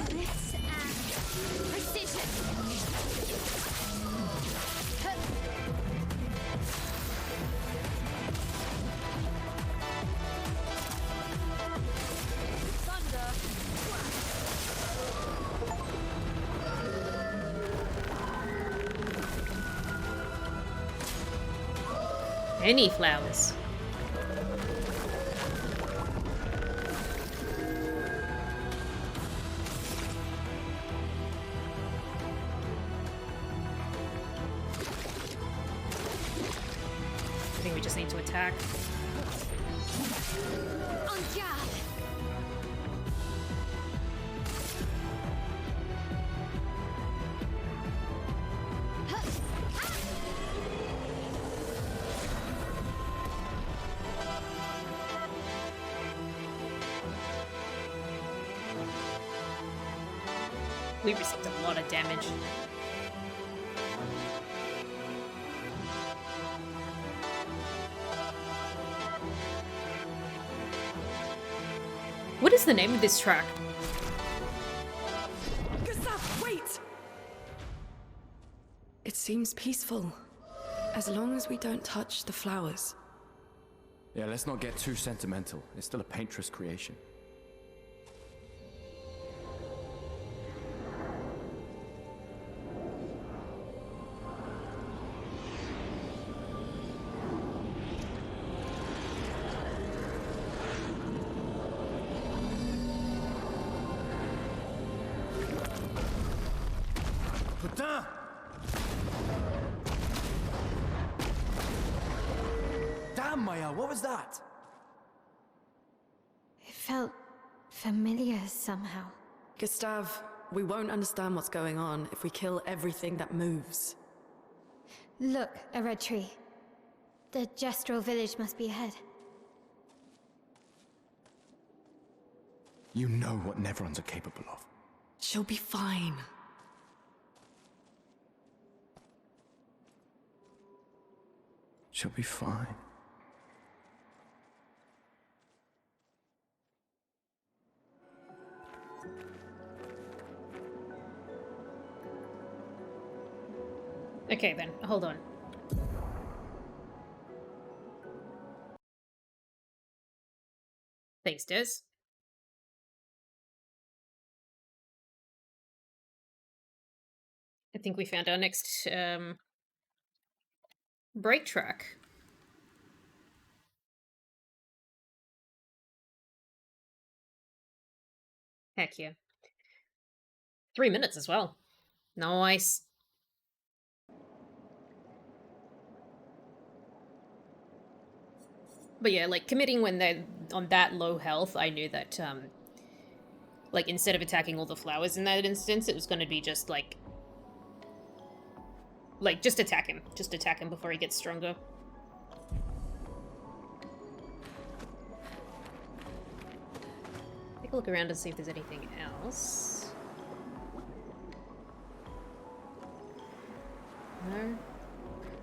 Finesse and precision. Any flowers. I think we just need to attack. En garde. We received a lot of damage. What is the name of this track? Gustav, wait! It seems peaceful. As long as we don't touch the flowers. Yeah, let's not get too sentimental. It's still a painter's creation. Putain! Damn, Maya, what was that? It felt familiar somehow. Gustav, we won't understand what's going on if we kill everything that moves. Look, a red tree. The gestural village must be ahead. You know what Neverons are capable of. She'll be fine. She'll be fine. Okay then, hold on. Thanks, Des. I think we found our next break track. Heck yeah. 3 minutes as well. Nice. But yeah, like committing when they're on that low health, I knew that like instead of attacking all the flowers in that instance, it was gonna be just like just attack him. Just attack him before he gets stronger. Take a look around and see if there's anything else. No.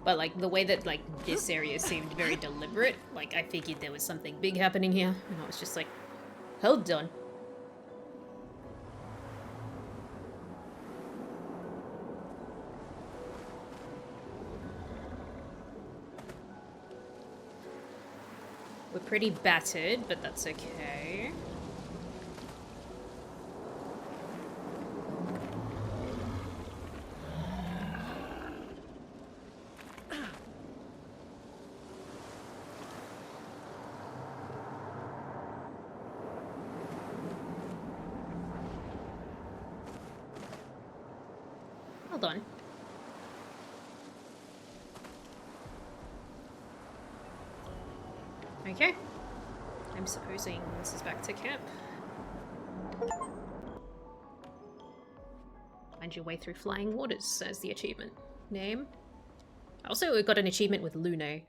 But like the way that like this area seemed very deliberate, like I figured there was something big happening here, and I was just like, hold on. We're pretty battered, but that's okay. Hold on. Okay. I'm supposing this is back to camp. Find your way through flying waters, says the achievement. Name. Also, we got an achievement with Lune.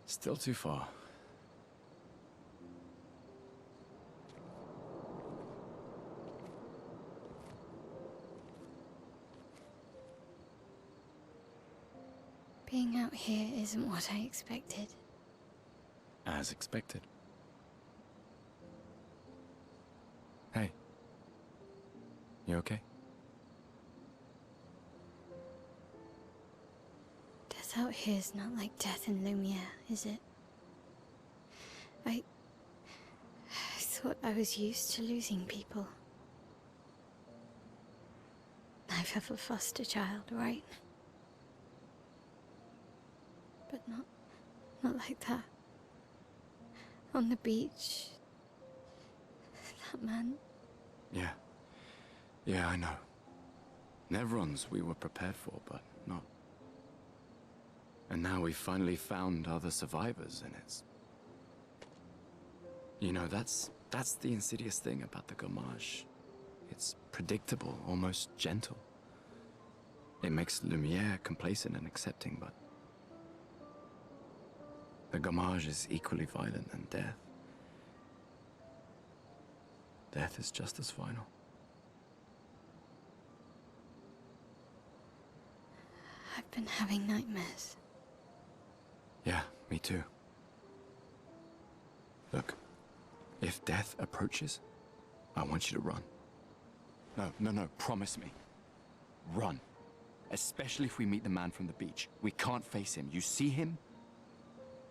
Still too far. Being out here isn't what I expected. As expected. Hey. You okay? Death out here's not like death in Lumiere, is it? I thought I was used to losing people. I've have a foster child, right? But not like that. On the beach. That man. Yeah. Yeah, I know. Nevrons we were prepared for, but not. And now we've finally found other survivors, and it's... You know, that's the insidious thing about the Gommage. It's predictable, almost gentle. It makes Lumiere complacent and accepting, but... The Gommage is equally violent than death. Death is just as final. I've been having nightmares. Yeah, me too. Look, if death approaches, I want you to run. No, promise me. Run. Especially if we meet the man from the beach. We can't face him. You see him,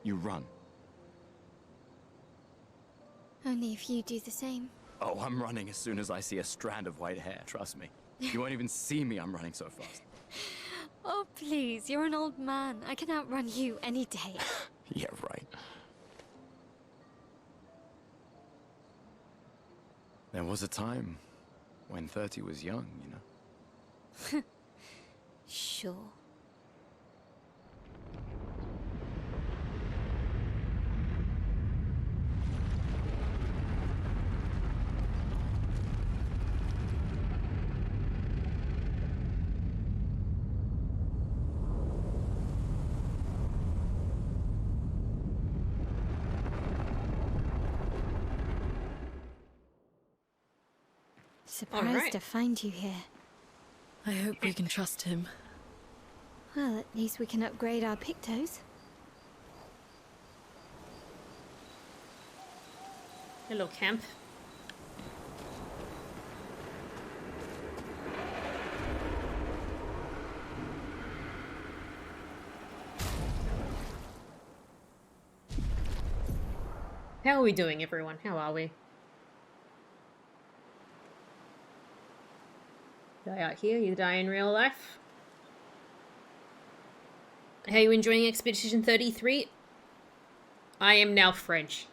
you run. Only if you do the same. Oh, I'm running as soon as I see a strand of white hair, trust me. You won't even see me, I'm running so fast. Oh, please, you're an old man. I can outrun you any day. Yeah, right. There was a time when 30 was young, you know? Sure. Surprised Alright. to find you here. I hope we can trust him. Well, at least we can upgrade our Pictos. Hello, camp. How are we doing, everyone? How are we? Die out here, you die in real life. How are you enjoying Expedition 33? I am now French.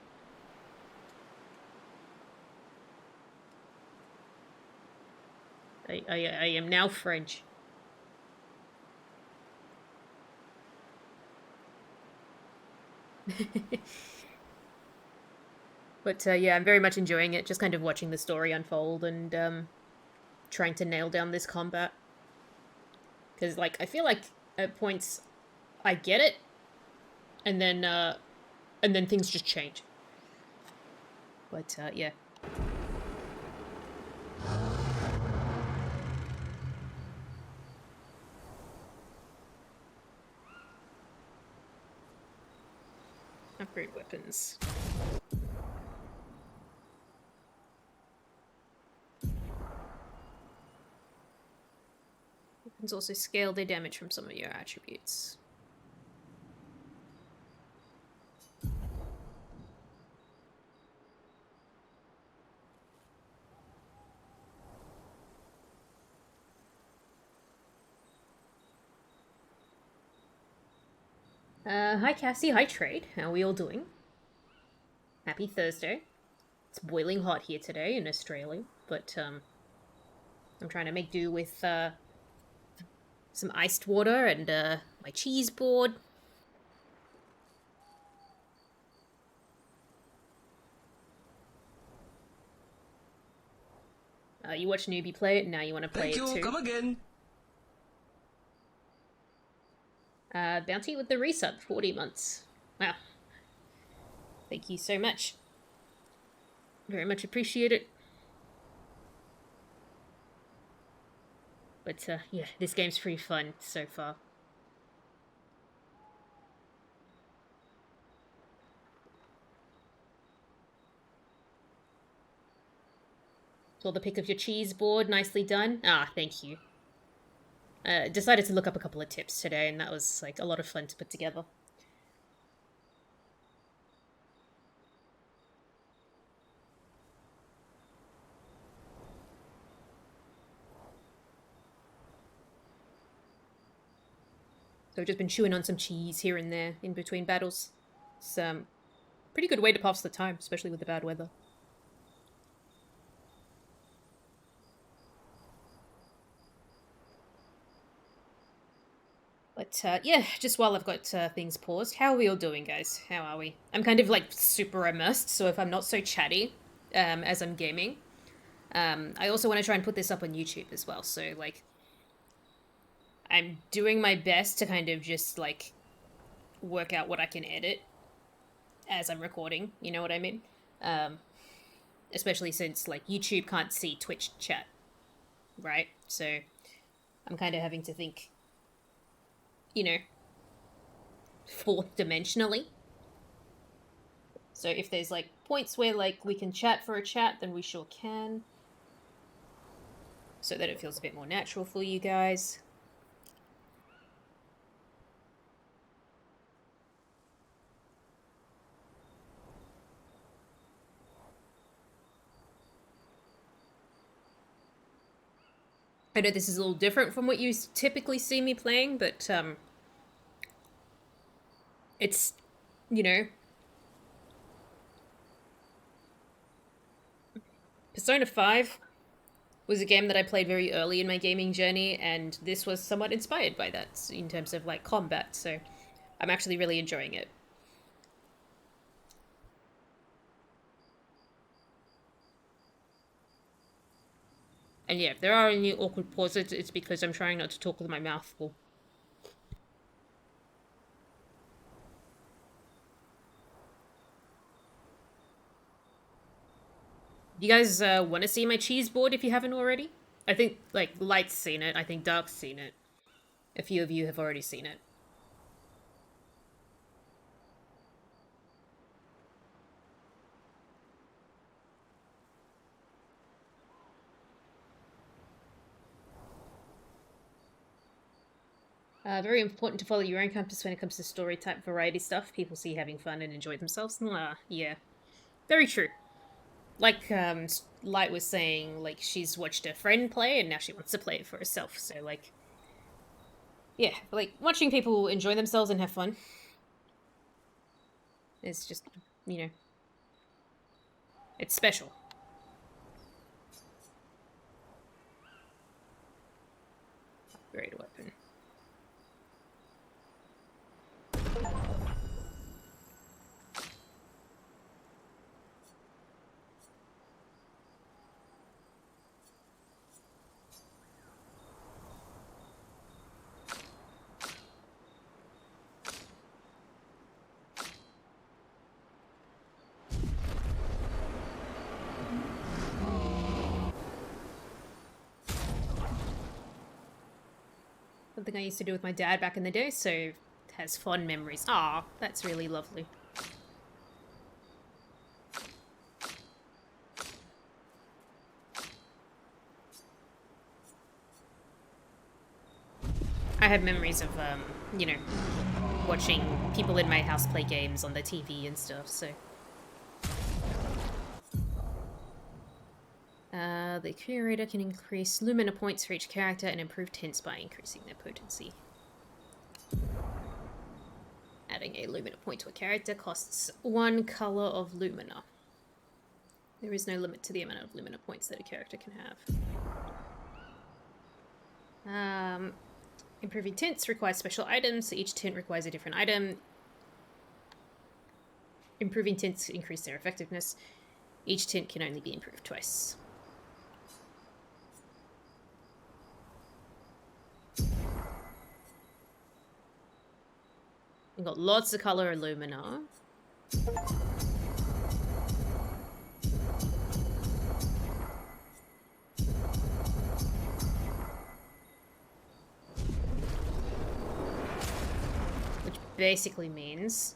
I am now French. But yeah, I'm very much enjoying it. Just kind of watching the story unfold and trying to nail down this combat. Because like I feel like at points I get it, and then things just change. But yeah. Upgrade weapons. Weapons also scale their damage from some of your attributes. Hi Cassie, hi Trade. How are we all doing? Happy Thursday. It's boiling hot here today in Australia, but I'm trying to make do with some iced water and my cheese board. You watch Newbie play it, and now you want to play it too. Come again. Bounty with the resub, 40 months. Wow. Thank you so much. Very much appreciate it. But yeah, this game's pretty fun so far. Saw the pic of your cheese board, nicely done. Ah, thank you. Decided to look up a couple of tips today, and that was like a lot of fun to put together. So I've just been chewing on some cheese here and there in between battles. It's pretty good way to pass the time, especially with the bad weather. But yeah, just while I've got things paused, how are we all doing, guys? How are we? I'm kind of like super immersed, so if I'm not so chatty as I'm gaming, I also want to try and put this up on YouTube as well. So like, I'm doing my best to kind of just like work out what I can edit as I'm recording. You know what I mean? Especially since like YouTube can't see Twitch chat, right? So I'm kind of having to think, you know, fourth dimensionally. So if there's like points where like we can chat for a chat, then we sure can. So that it feels a bit more natural for you guys. I know this is a little different from what you typically see me playing, but it's, you know, Persona 5 was a game that I played very early in my gaming journey, and this was somewhat inspired by that in terms of like combat, so I'm actually really enjoying it. And yeah, if there are any awkward pauses, it's because I'm trying not to talk with my mouth full. You guys want to see my cheese board if you haven't already? I think, like, Light's seen it. I think Dark's seen it. A few of you have already seen it. Very important to follow your own compass when it comes to story type variety stuff. People see having fun and enjoy themselves. Yeah. Very true. Like, Light was saying, like, she's watched a friend play and now she wants to play it for herself. So, like, yeah, like, watching people enjoy themselves and have fun is just, you know, it's special. Upgrade weapon. Something I used to do with my dad back in the day, so it has fond memories. Ah, that's really lovely. I have memories of, you know, watching people in my house play games on the TV and stuff, so. The curator can increase Lumina points for each character and improve tints by increasing their potency. Adding a Lumina point to a character costs 1 color of Lumina. There is no limit to the amount of Lumina points that a character can have. Improving tints requires special items, so each tint requires a different item. Improving tints increase their effectiveness. Each tint can only be improved twice. We've got lots of color Lumina. Which basically means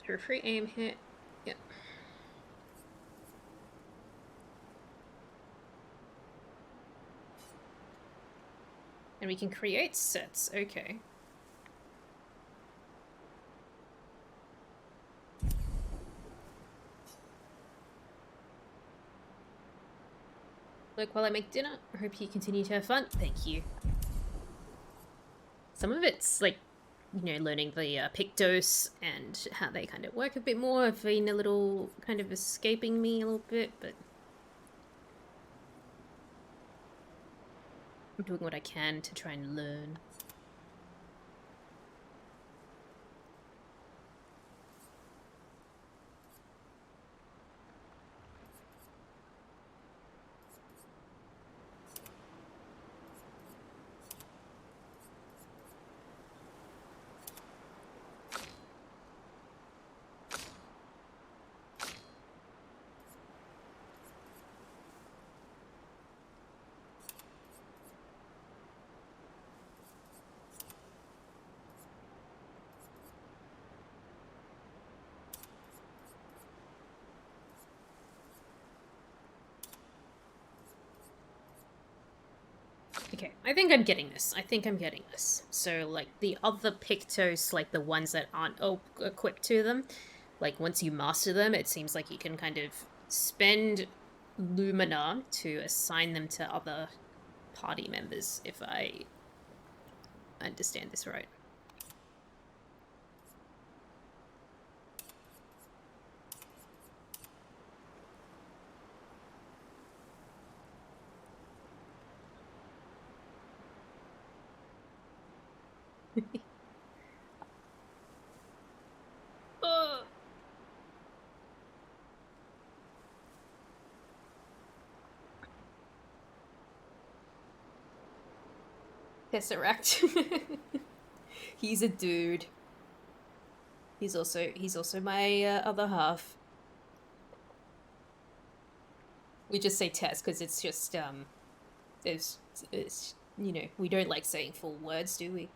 for free aim hit. Yep. And we can create sets. Okay. Look, while I make dinner, I hope you continue to have fun. Thank you. Some of it's like, you know, learning the Pictos and how they kind of work a bit more have been a little kind of escaping me a little bit, but I'm doing what I can to try and learn. Okay, I think I'm getting this. I think I'm getting this. So, like, the other Pictos, like the ones that aren't equipped to them, like, once you master them, it seems like you can kind of spend Lumina to assign them to other party members, if I understand this right. Ugh. Tesseract. He's a dude. He's also my other half. We just say Tess because it's just it's you know, we don't like saying full words, do we?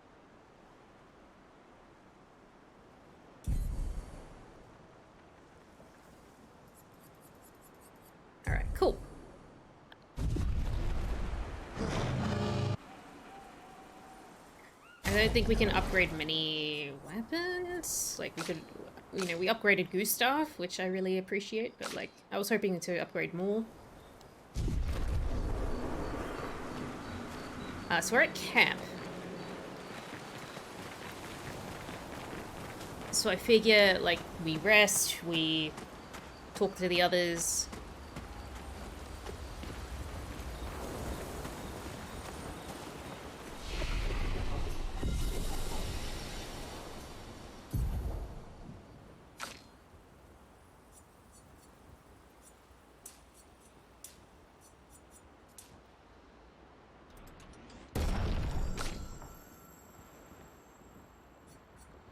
All right, cool. I don't think we can upgrade many weapons. Like, we could, you know, we upgraded Gustav, which I really appreciate, but, like, I was hoping to upgrade more. So we're at camp. So I figure, like, we rest, we talk to the others.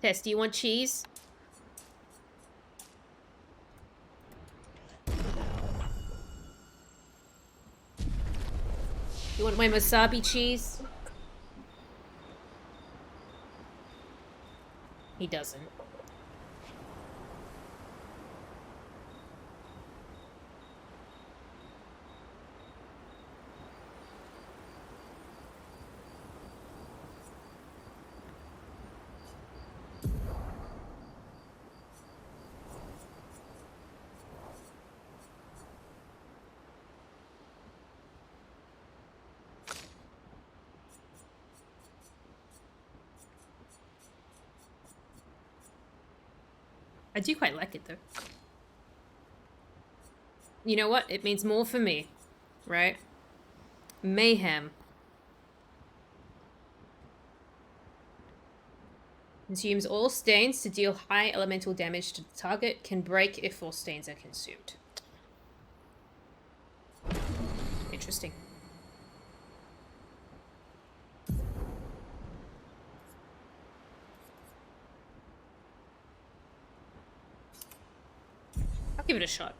Tess, do you want cheese? You want my wasabi cheese? He doesn't. I do quite like it, though. You know what? It means more for me, right? Mayhem. Consumes all stains to deal high elemental damage to the target. Can break if all stains are consumed. Interesting. I'll give it a shot.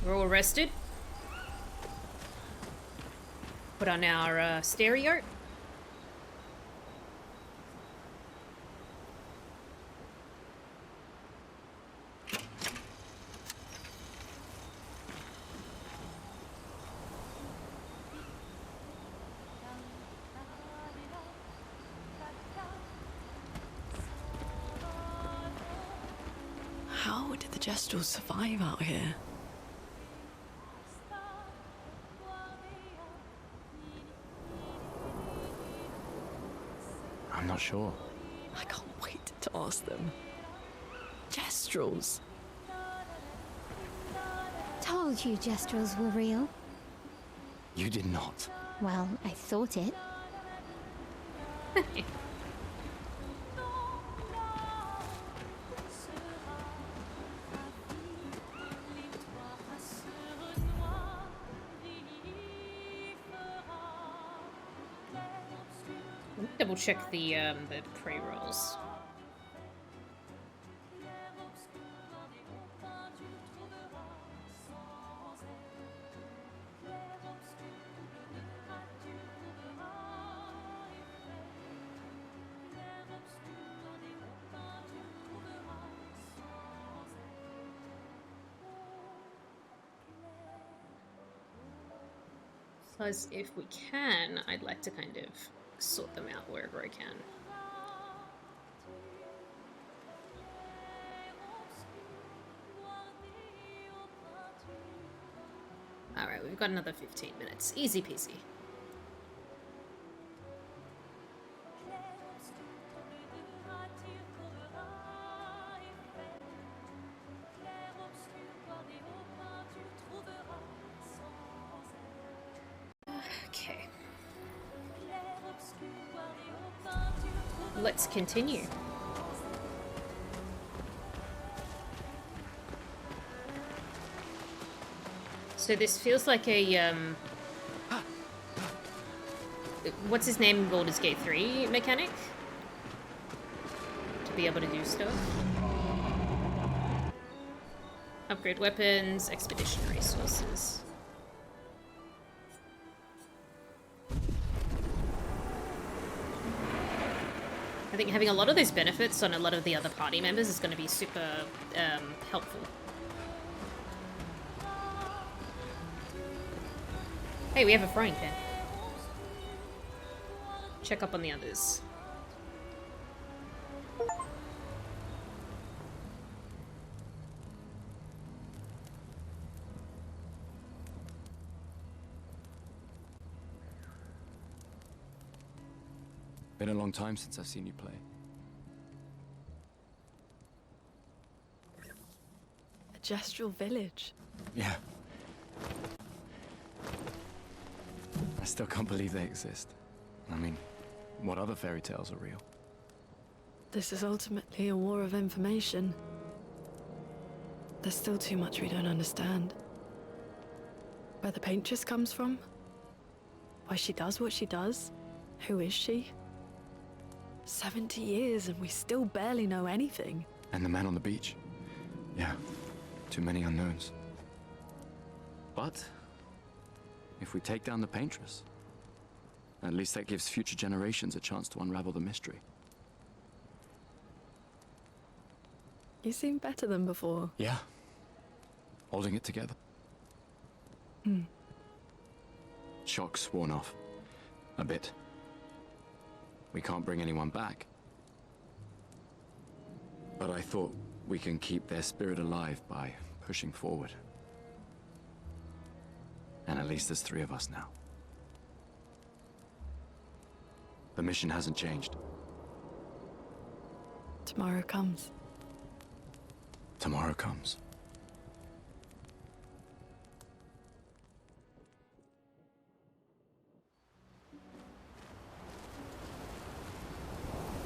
We're all rested. Put on our stereo. How did the Gestrels survive out here? I'm not sure. I can't wait to ask them. Gestrels. Told you Gestrels were real. You did not. Well, I thought it. Double check the pre-rolls. Plus, if we can, I'd like to kind of sort them out wherever I can. Alright, we've got another 15 minutes. Easy peasy. Okay. Let's continue. So this feels like a, what's his name in Baldur's Gate 3 mechanic? To be able to do stuff. Upgrade weapons, expedition resources. I think having a lot of those benefits on a lot of the other party members is going to be super helpful. Hey, we have a frying pan. Check up on the others. Been a long time since I've seen you play. A gestural village. Yeah. I still can't believe they exist. I mean, what other fairy tales are real? This is ultimately a war of information. There's still too much we don't understand. Where the paintress comes from? Why she does what she does? Who is she? 70 years and we still barely know anything. And the man on the beach? Yeah, too many unknowns. But if we take down the paintress, at least that gives future generations a chance to unravel the mystery. You seem better than before. Yeah. Holding it together. Shock's worn off. A bit. We can't bring anyone back. But I thought we can keep their spirit alive by pushing forward. And at least there's 3 of us now. The mission hasn't changed. Tomorrow comes. Tomorrow comes.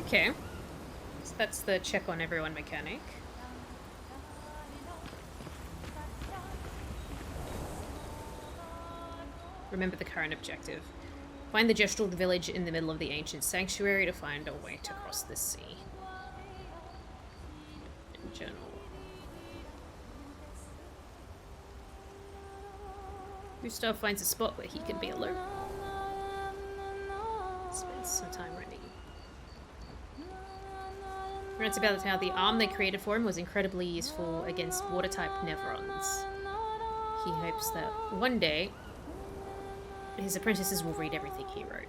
Okay. So that's the check on everyone mechanic. Remember the current objective. Find the gestural village in the middle of the ancient sanctuary to find a way to cross the sea. In general. Gustav finds a spot where he can be alone. Spends some time running. Writes about how the arm they created for him was incredibly useful against water-type Nevrons. He hopes that one day his apprentices will read everything he wrote.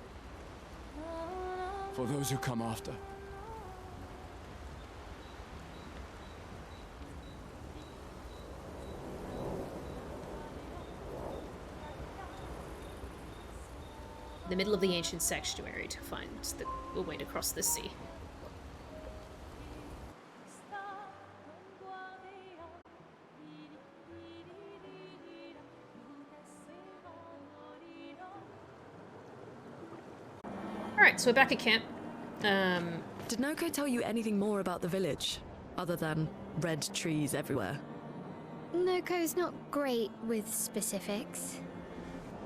For those who come after. The middle of the ancient sanctuary to find the way to cross the sea. Alright, so we're back at camp. Did Noko tell you anything more about the village? Other than red trees everywhere? Noko's not great with specifics.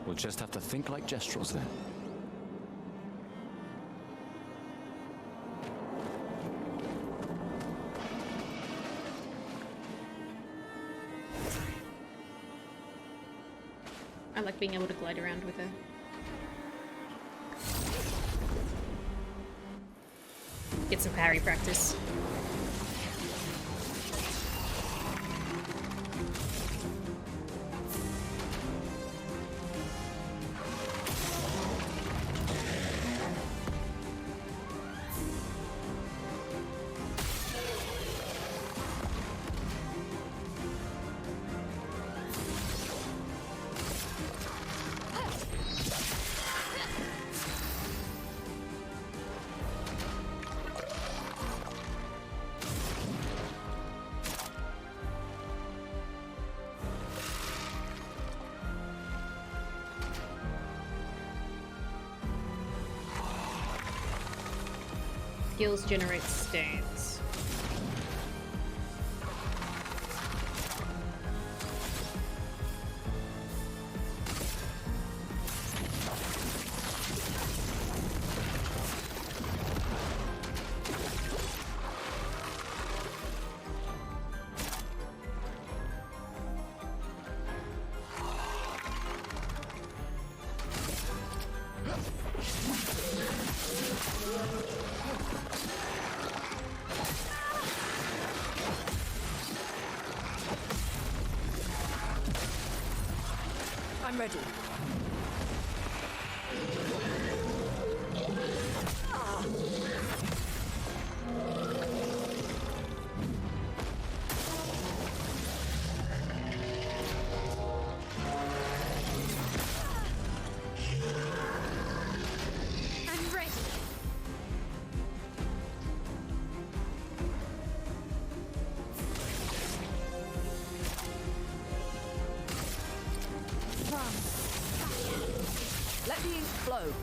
We'll just have to think like gestrels then. I like being able to glide around with her. Get some parry practice. skills generate stones. I'm ready. I'm ready. Let the ink flow.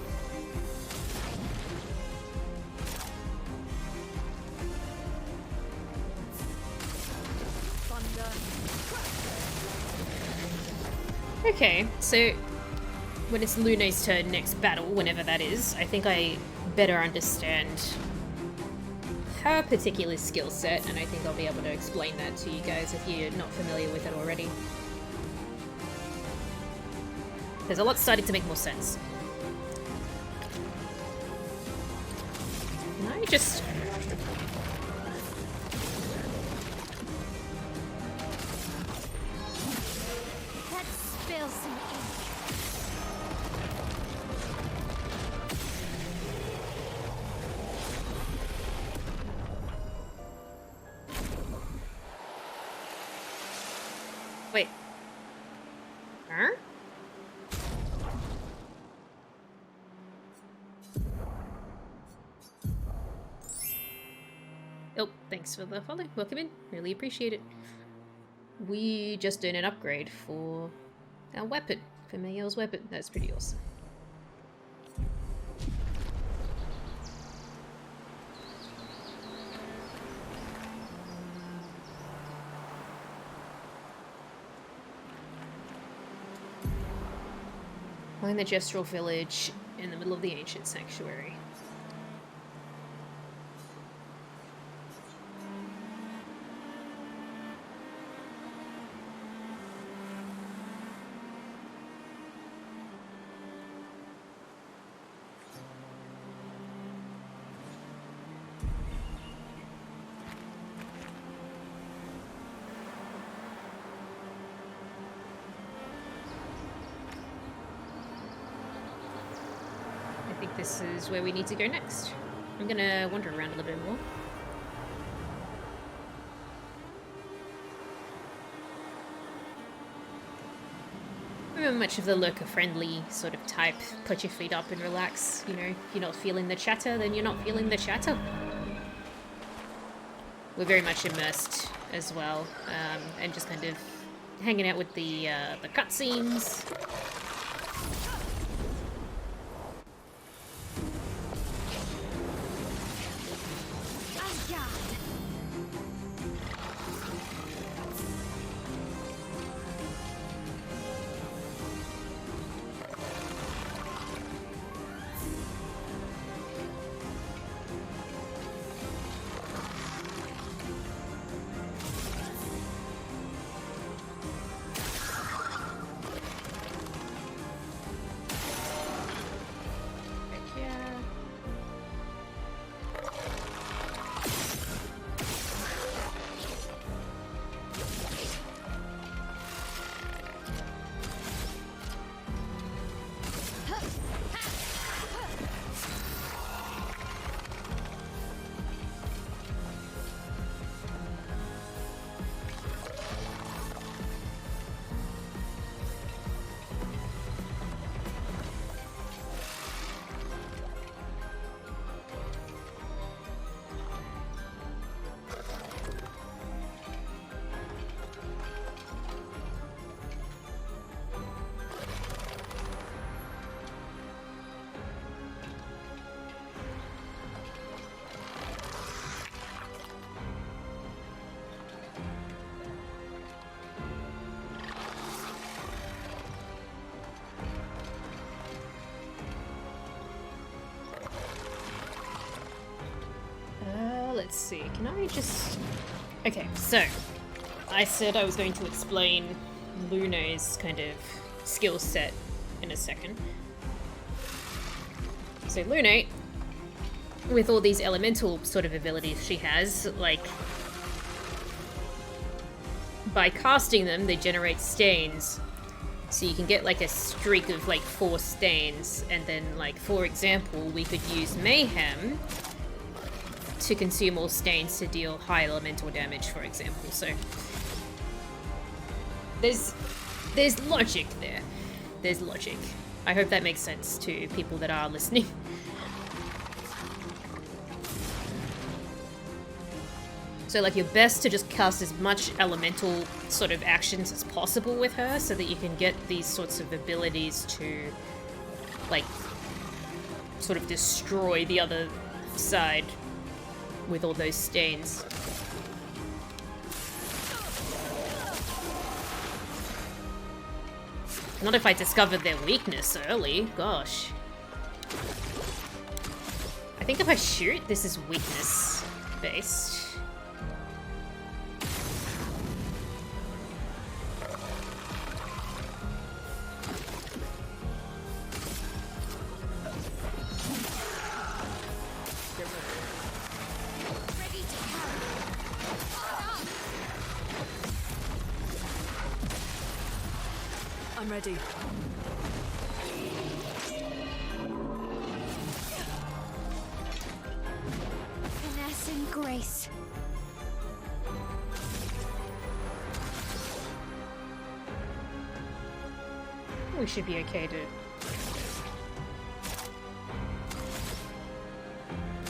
Okay, so when it's Lune's turn next battle, whenever that is, I think I better understand her particular skill set, and I think I'll be able to explain that to you guys if you're not familiar with it already. There's a lot starting to make more sense. Can I just... Let's spill some ink. Wait. Huh? Oh, thanks for the follow. Welcome in. Really appreciate it. We just did an upgrade for our weapon, for Mayel's weapon. That's pretty awesome. Find the Gestural Village in the middle of the ancient sanctuary. I think this is where we need to go next. I'm gonna wander around a little bit more. I'm much of the lurker-friendly sort of type. Put your feet up and relax. You know, if you're not feeling the chatter, then you're not feeling the chatter. We're very much immersed as well, and just kind of hanging out with the cutscenes. let's see. Can I just... Okay, so I said I was going to explain Luna's kind of skill set in a second. So Luna, with all these elemental sort of abilities she has, like, by casting them, they generate stains. So you can get like a streak of like 4 stains, and then like, for example, we could use Mayhem to consume all stains to deal high elemental damage, for example. So there's logic there. There's logic. I hope that makes sense to people that are listening. So like, you're best to just cast as much elemental sort of actions as possible with her, so that you can get these sorts of abilities to like sort of destroy the other side with all those stains. Not if I discovered their weakness early, gosh. I think if I shoot, this is weakness based. I'm ready. Finesse and grace. We should be okay to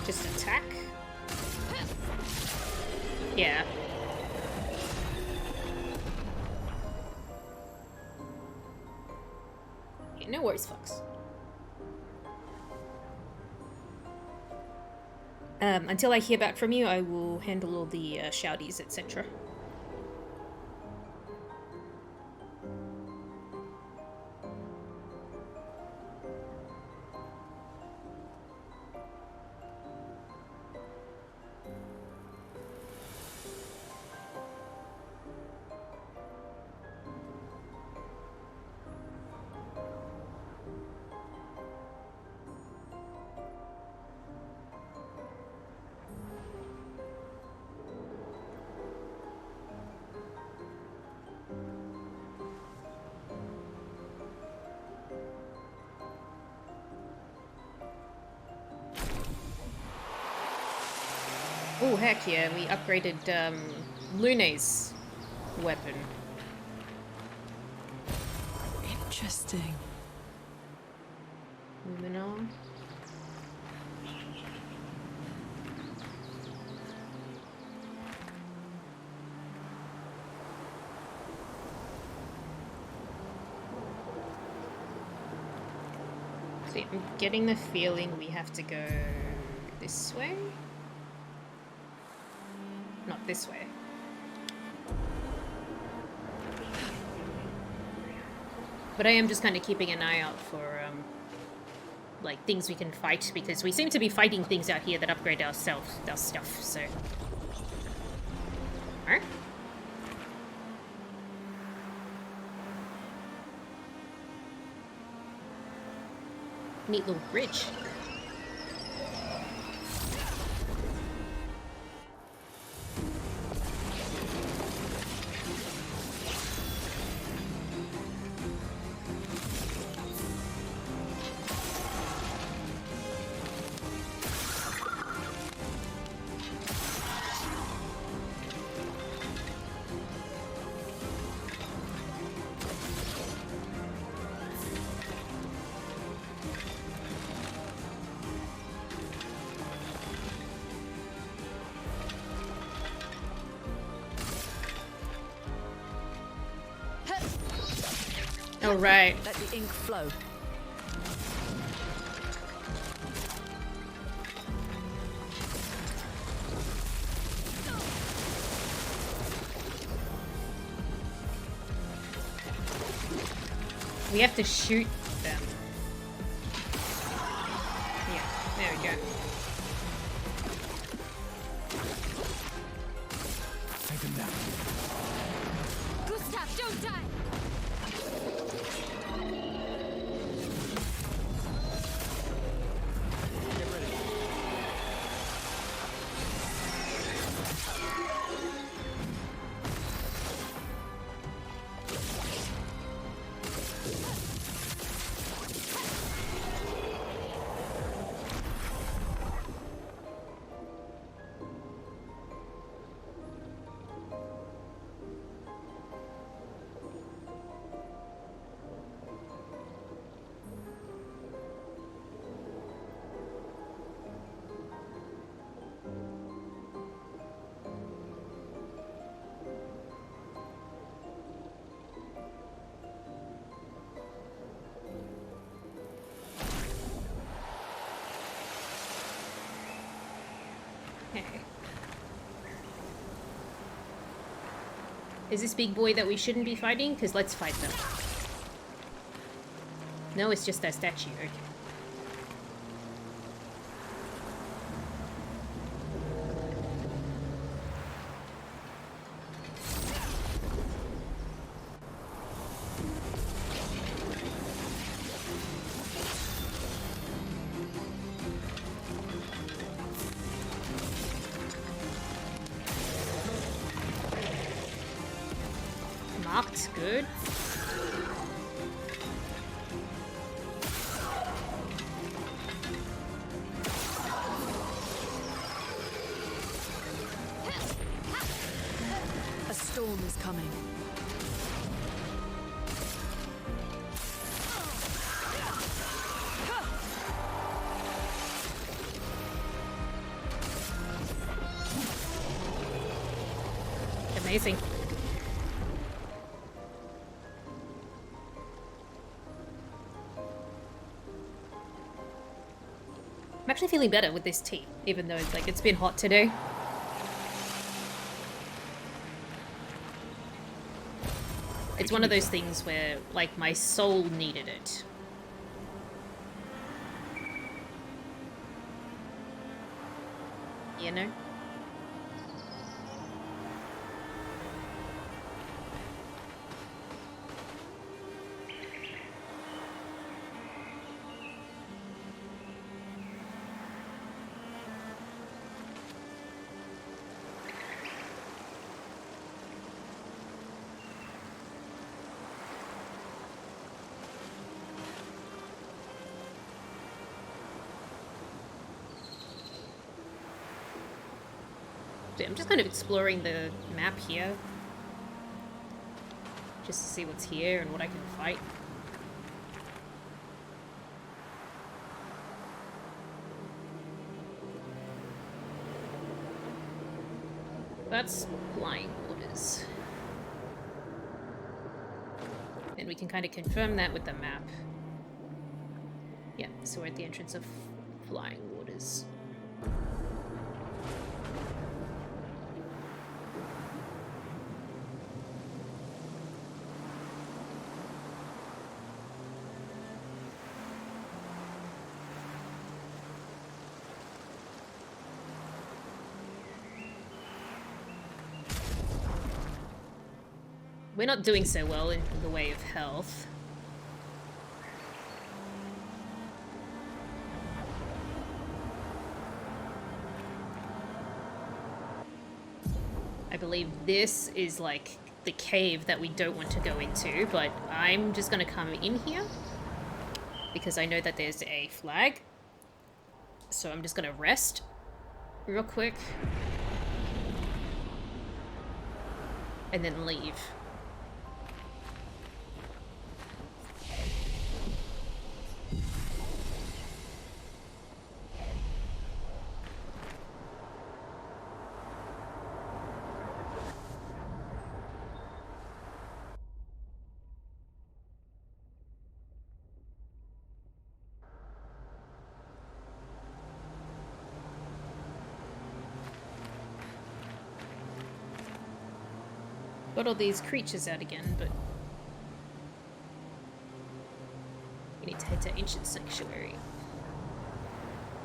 just attack. Yeah. Okay, no worries, folks. Until I hear back from you, I will handle all the shouties, etc. Oh, heck yeah, we upgraded Luna's weapon. Interesting. Luminar. See, I'm getting the feeling we have to go this way? Not this way. But I am just kind of keeping an eye out for, like, things we can fight, because we seem to be fighting things out here that upgrade our stuff, so... Alright. Neat little bridge. All right. Let the ink flow. We have to shoot them. Yeah, there we go. Is this big boy that we shouldn't be fighting? Because let's fight them. No, it's just that statue. Okay. Marked, good. A storm is coming. Amazing. I'm actually feeling better with this tea, even though like it's been hot today. It's one of those things where like my soul needed it. You know? I'm just kind of exploring the map here. Just to see what's here and what I can fight. That's flying waters. And we can kind of confirm that with the map. Yeah, so we're at the entrance of flying waters. We're not doing so well in the way of health. I believe this is like the cave that we don't want to go into, but I'm just gonna come in here because I know that there's a flag. So I'm just gonna rest real quick and then leave. Got all these creatures out again, but we need to head to Ancient Sanctuary.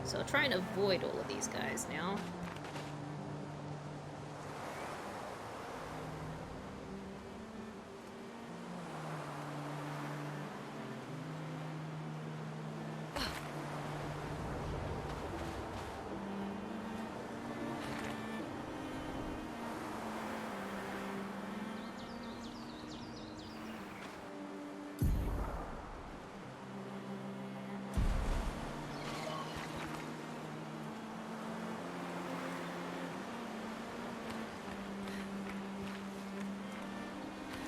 So I'll try and avoid all of these guys now.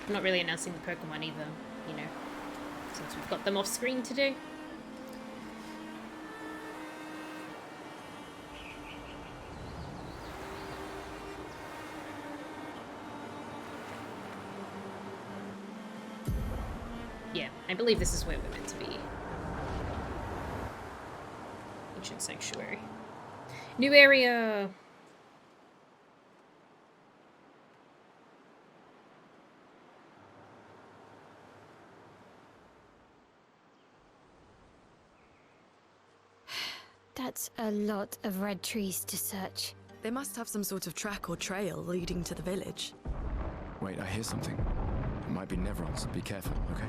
I'm not really announcing the Pokemon either, you know, since we've got them off screen to do. Yeah, I believe this is where we're meant to be. Ancient Sanctuary. New area! That's a lot of red trees to search. They must have some sort of track or trail leading to the village. Wait, I hear something. It might be Nevrons. Be careful, okay?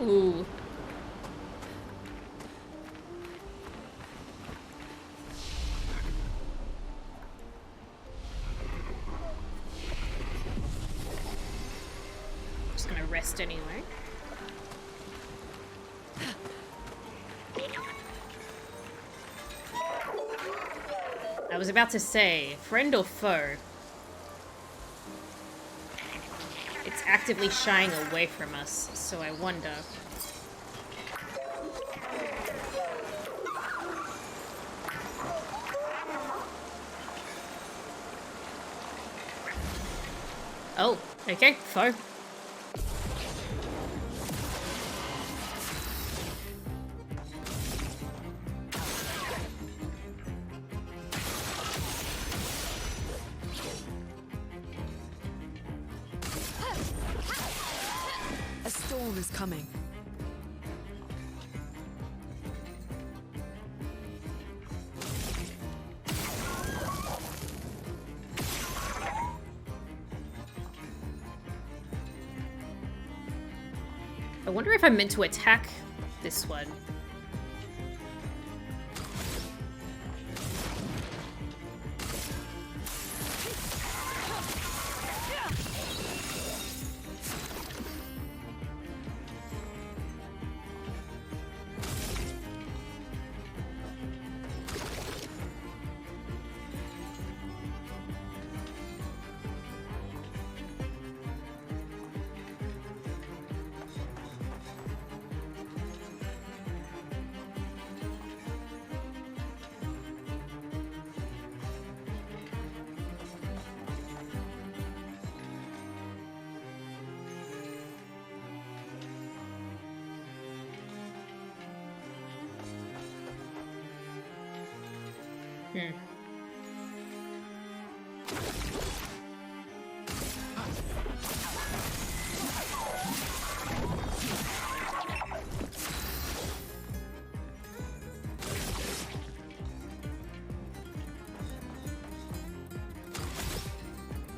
Ooh. Just gonna rest anyway. I was about to say, friend or foe? It's actively shying away from us, so I wonder. Oh, okay, foe. A storm is coming. I wonder if I'm meant to attack this one.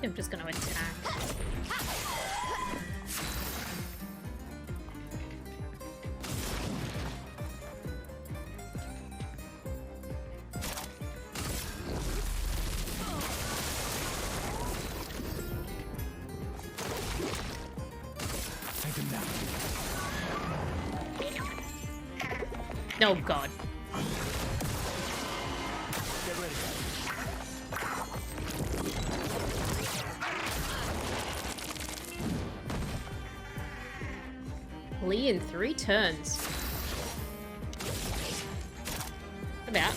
I'm just gonna attack. Take him down. Oh god. Get ready. Lee in 3 turns. About.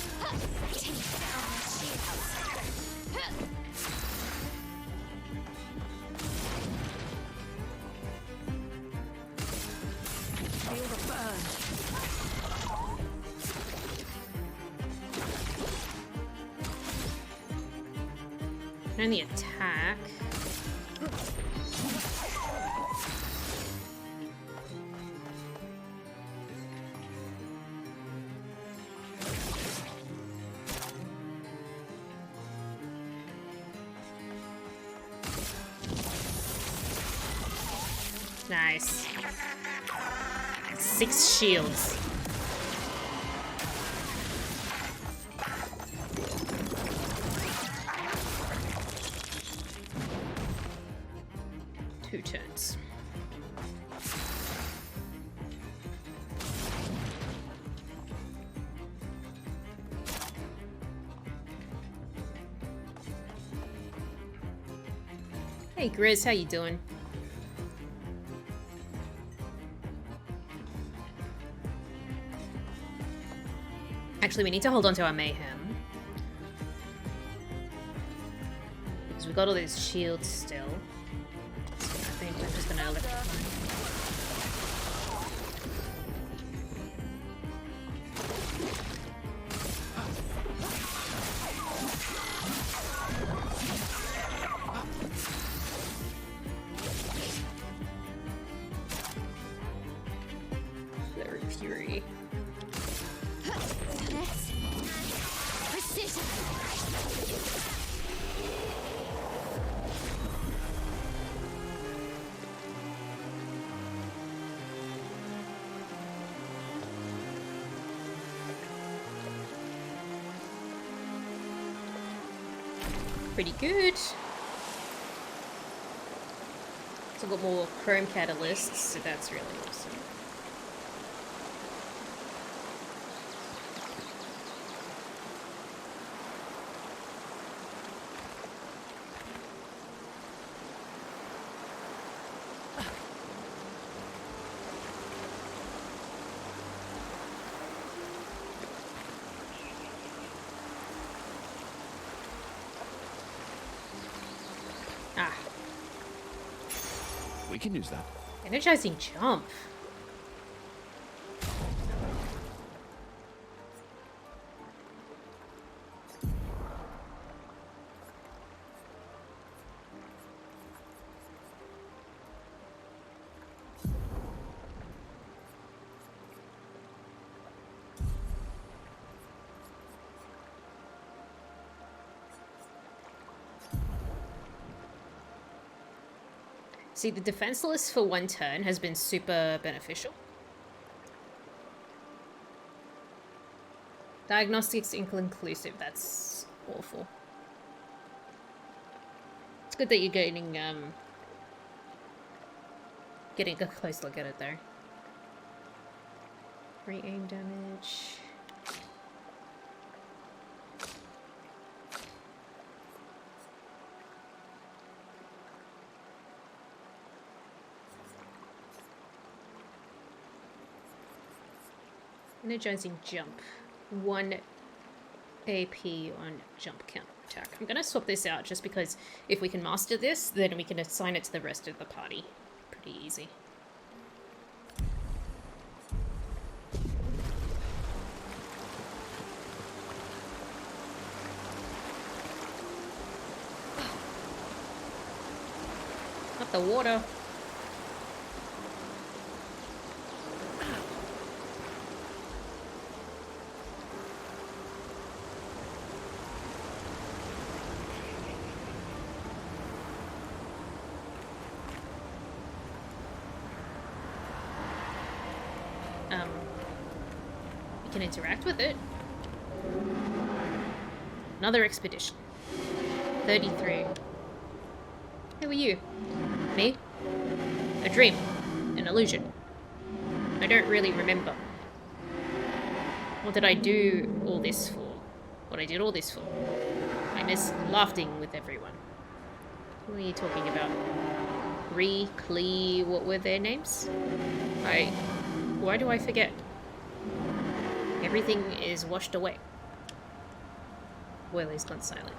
Feel the burn. Only attack. Nice. 6 shields. Two turns. Hey Grizz, how you doing? Actually, we need to hold on to our mayhem. Because we got all these shields still. So I think we're just gonna electrify. Fury. Precision. Pretty good. So I've got more chrome catalysts, so that's really awesome. Ah, We can use that. energizing jump. See, the defenseless for one turn has been super beneficial. Diagnostics inconclusive, that's awful. It's good that you're getting a close look at it though. Re-aim damage. Energizing jump. 1 AP on jump counter attack. I'm gonna swap this out just because if we can master this, then we can assign it to the rest of the party. Pretty easy. Not the water. We can interact with it. Another expedition. 33. Who are you? Me? A dream. An illusion. I don't really remember. What did I do all this for? What I did all this for? I miss laughing with everyone. What are you talking about? Clee, what were their names? Why do I forget? Everything is washed away. Boiler's gone silent.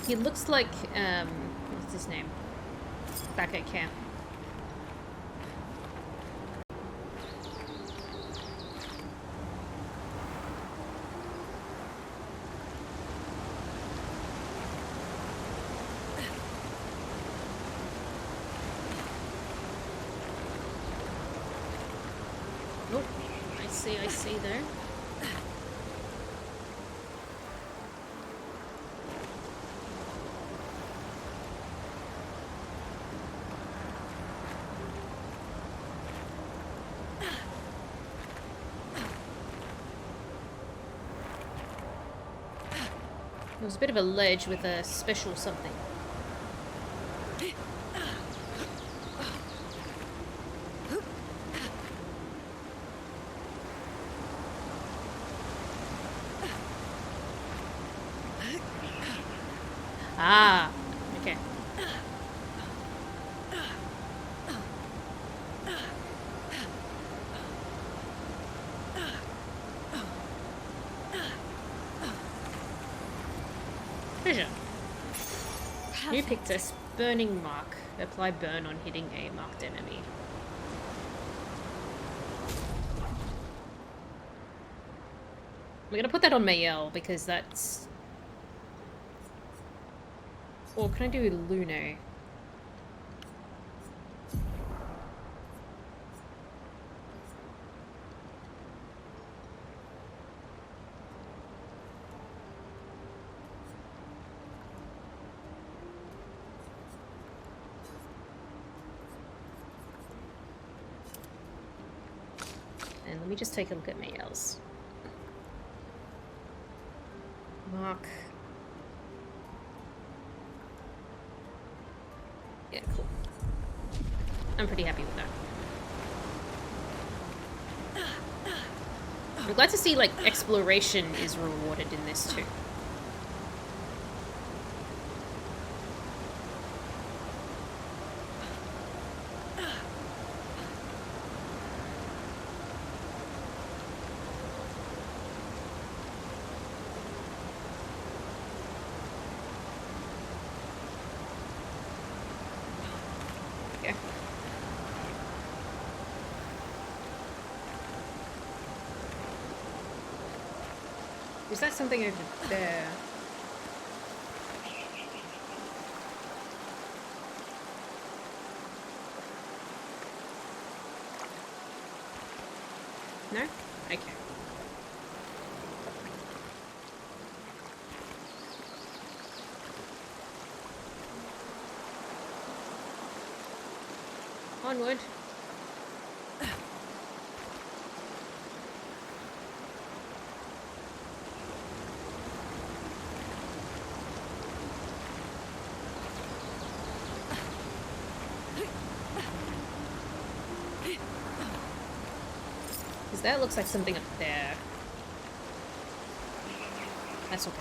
He looks like, what's his name? Back at camp. Nope. I see there. It was a bit of a ledge with a special something. Ah, okay. Treasure. New pictus. Burning mark. Apply burn on hitting a marked enemy. We're gonna put that on Mayel because that's... Or can I do Luno? And let me just take a look at Mayel's. Mark. Yeah, cool. I'm pretty happy with that. I'm glad to see, like, exploration is rewarded in this too. Is that something over there? No? Okay. Onward. That looks like something up there. That's okay.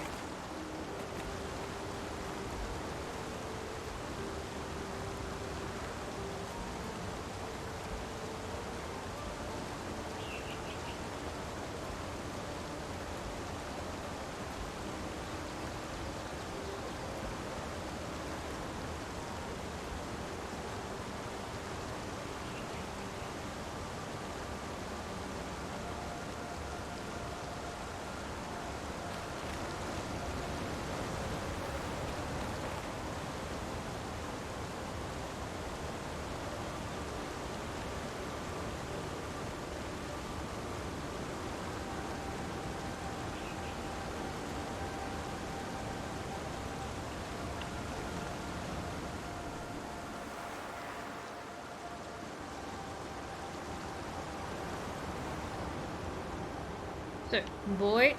So, boy.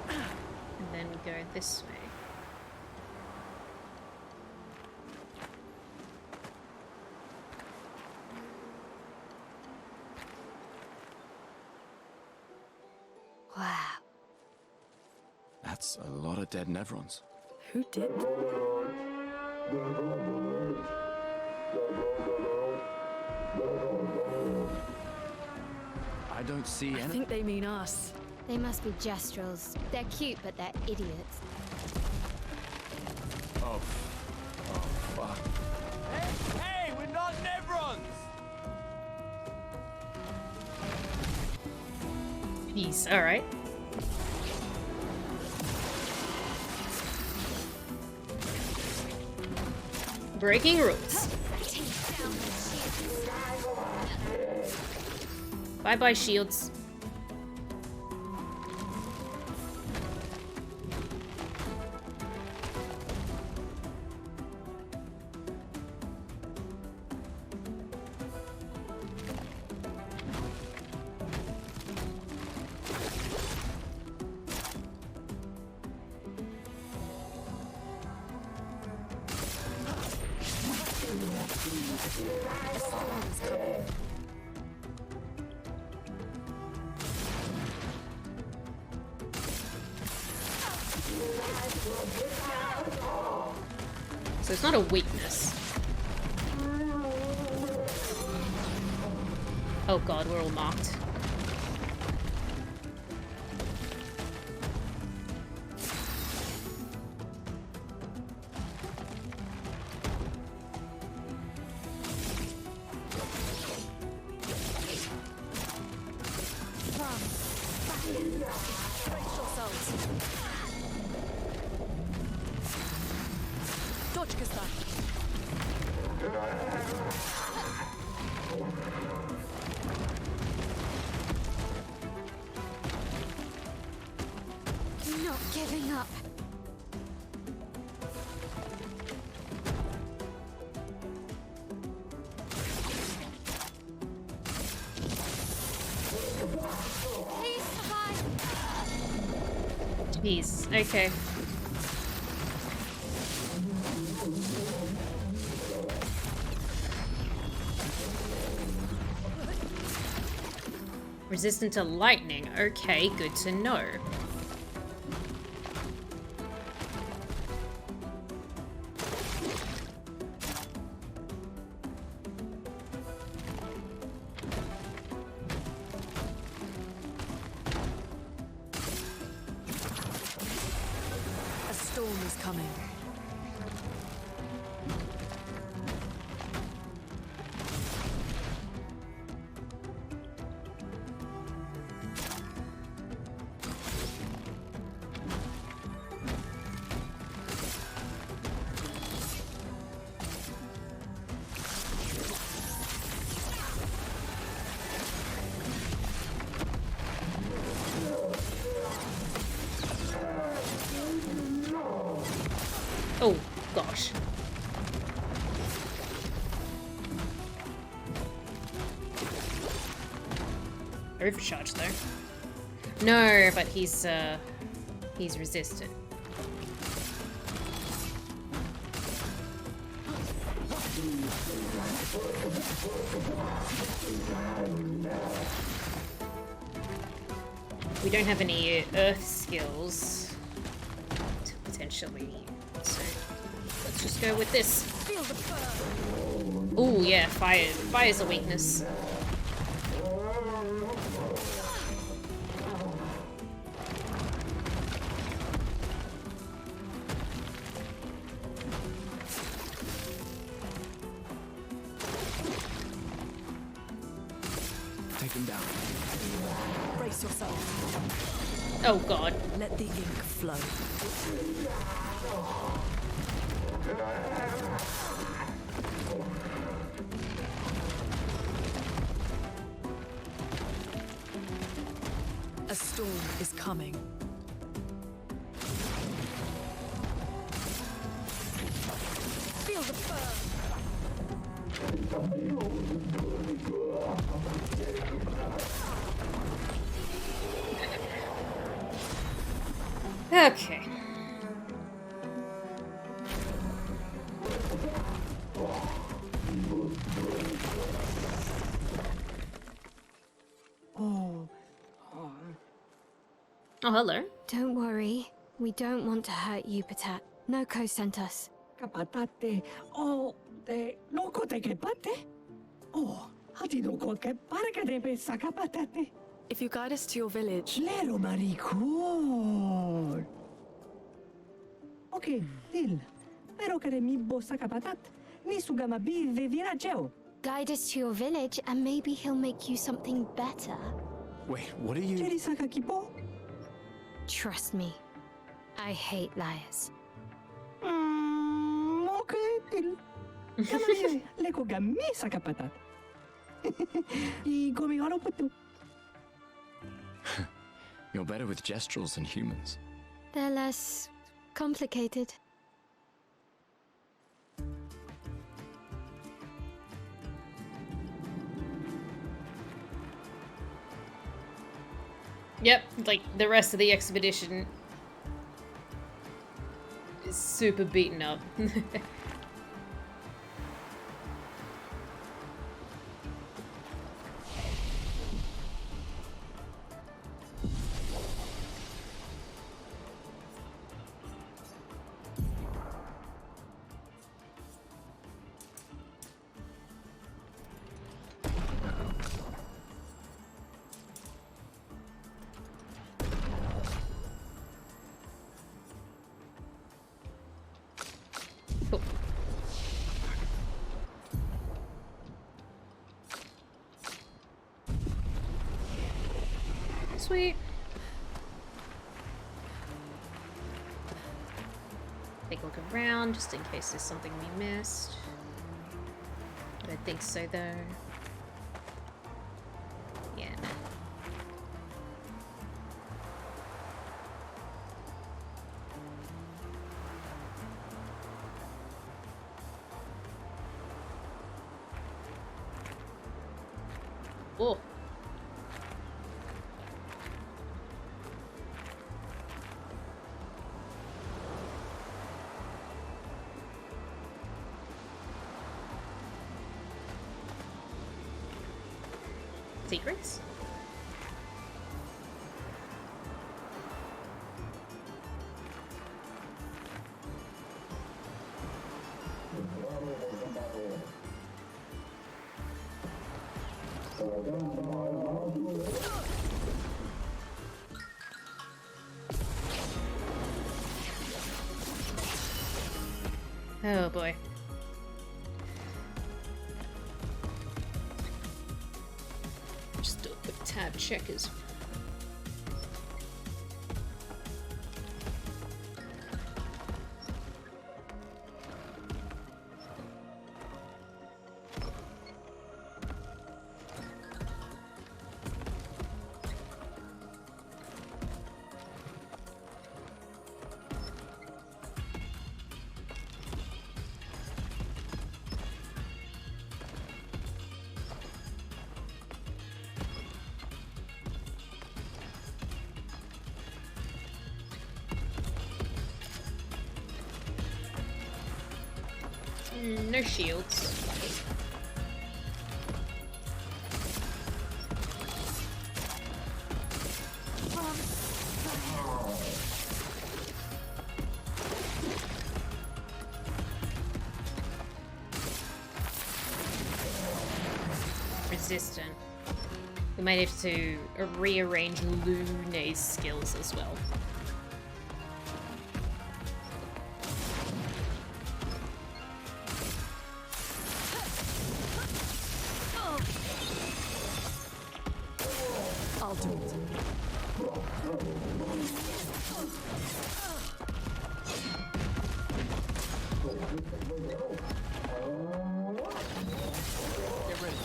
And then go this way. Wow. That's a lot of dead Nevrons. Who did? I don't see I any... think they mean us. They must be Gestrels. They're cute, but they're idiots. Oh. Oh, fuck. Hey, we're not Nevrons! Peace. Alright. Breaking rules. Bye-bye, shields. A storm is coming. So it's not a weakness. Oh god, we're all marked. Brace yourselves. Точка sta. Not giving up. Please survive. Jeez, okay. Resistant to lightning. Okay, good to know. A storm is coming. Oh, gosh. Overcharge, though. No, but he's resistant. We don't have any earth skills to potentially, so let's just go with this. Feel the burn. Oh yeah, fire. Fire's a weakness. Take him down. Brace yourself. Oh god. Let the ink flow. A storm is coming. Feel the burn. Okay. Oh, hello. Don't worry. We don't want to hurt you, Patat. Noko sent us. Capatate, oh, de loco te que pate? Oh, hati loco que parca de pesa capatate. If you guide us to your village, Lero maricón. Ok, dil. Pero que de mi bossa capatat. Ni sugama bi de virageo. Guide us to your village and maybe he'll make you something better. Wait, what are you? Cheri saka kipo? Trust me. I hate liars. Ok, dil. Kamame, leko gami sa capatat. I gomi haro putu. You're better with gestrals than humans. They're less complicated. Yep, like the rest of the expedition is super beaten up. Sweet. Take a look around just in case there's something we missed. I don't think so though. Yeah, no. Oh. Secrets? Oh boy. Just do a quick tab checkers. No shields. Resistant. We might have to rearrange Lune's skills as well. I'll do it. Get ready.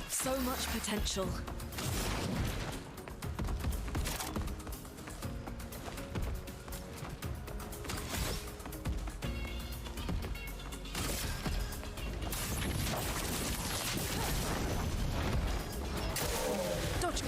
So much potential. Dodge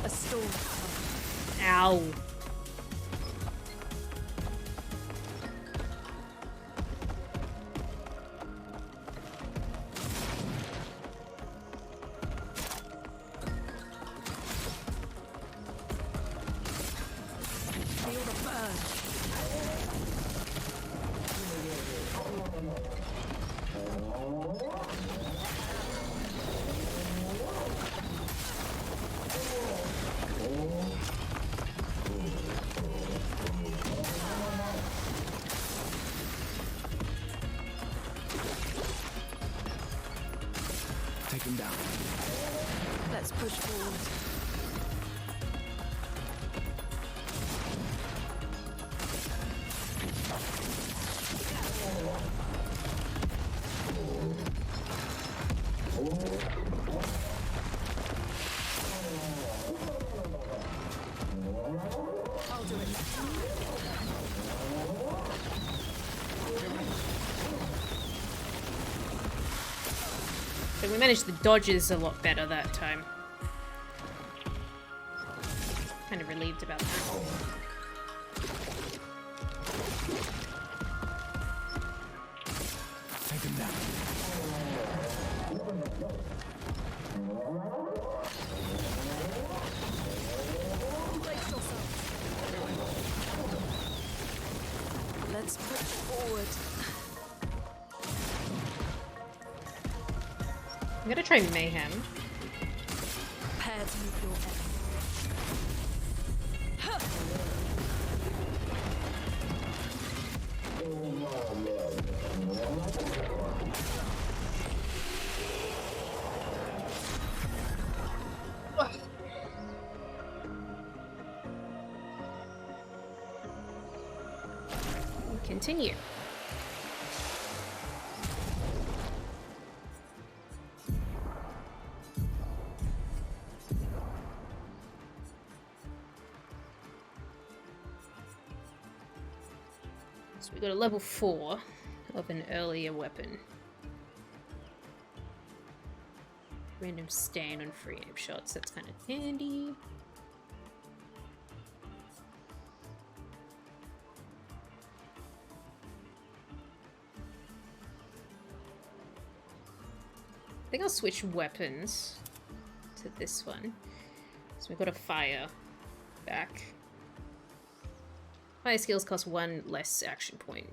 a storm. Ow. Feel the burn. Take him down. Let's push forward. I'll do it. So we managed the dodges a lot better that time. Kind of relieved about that. Take him down. Let's push forward. I'm gonna try Mayhem. Prepare to meet your end. Continue. So we got a level 4 of an earlier weapon. Random stain on free aim shots, that's kind of handy. I think I'll switch weapons to this one. So we've got a fire back. Fire skills cost 1 less action point.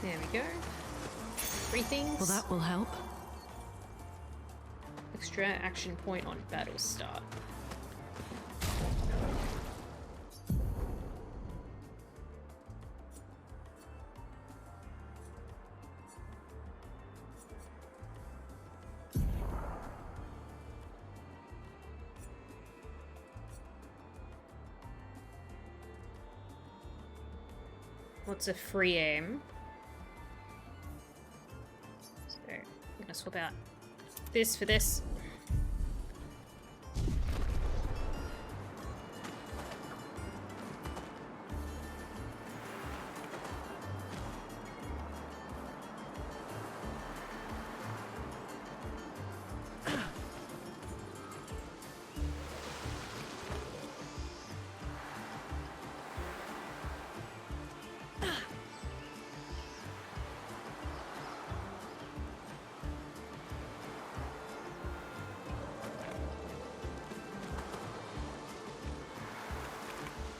There we go. 3 things. Well, that will help. Extra action point on battle start. What's a free aim? So I'm gonna swap out this for this.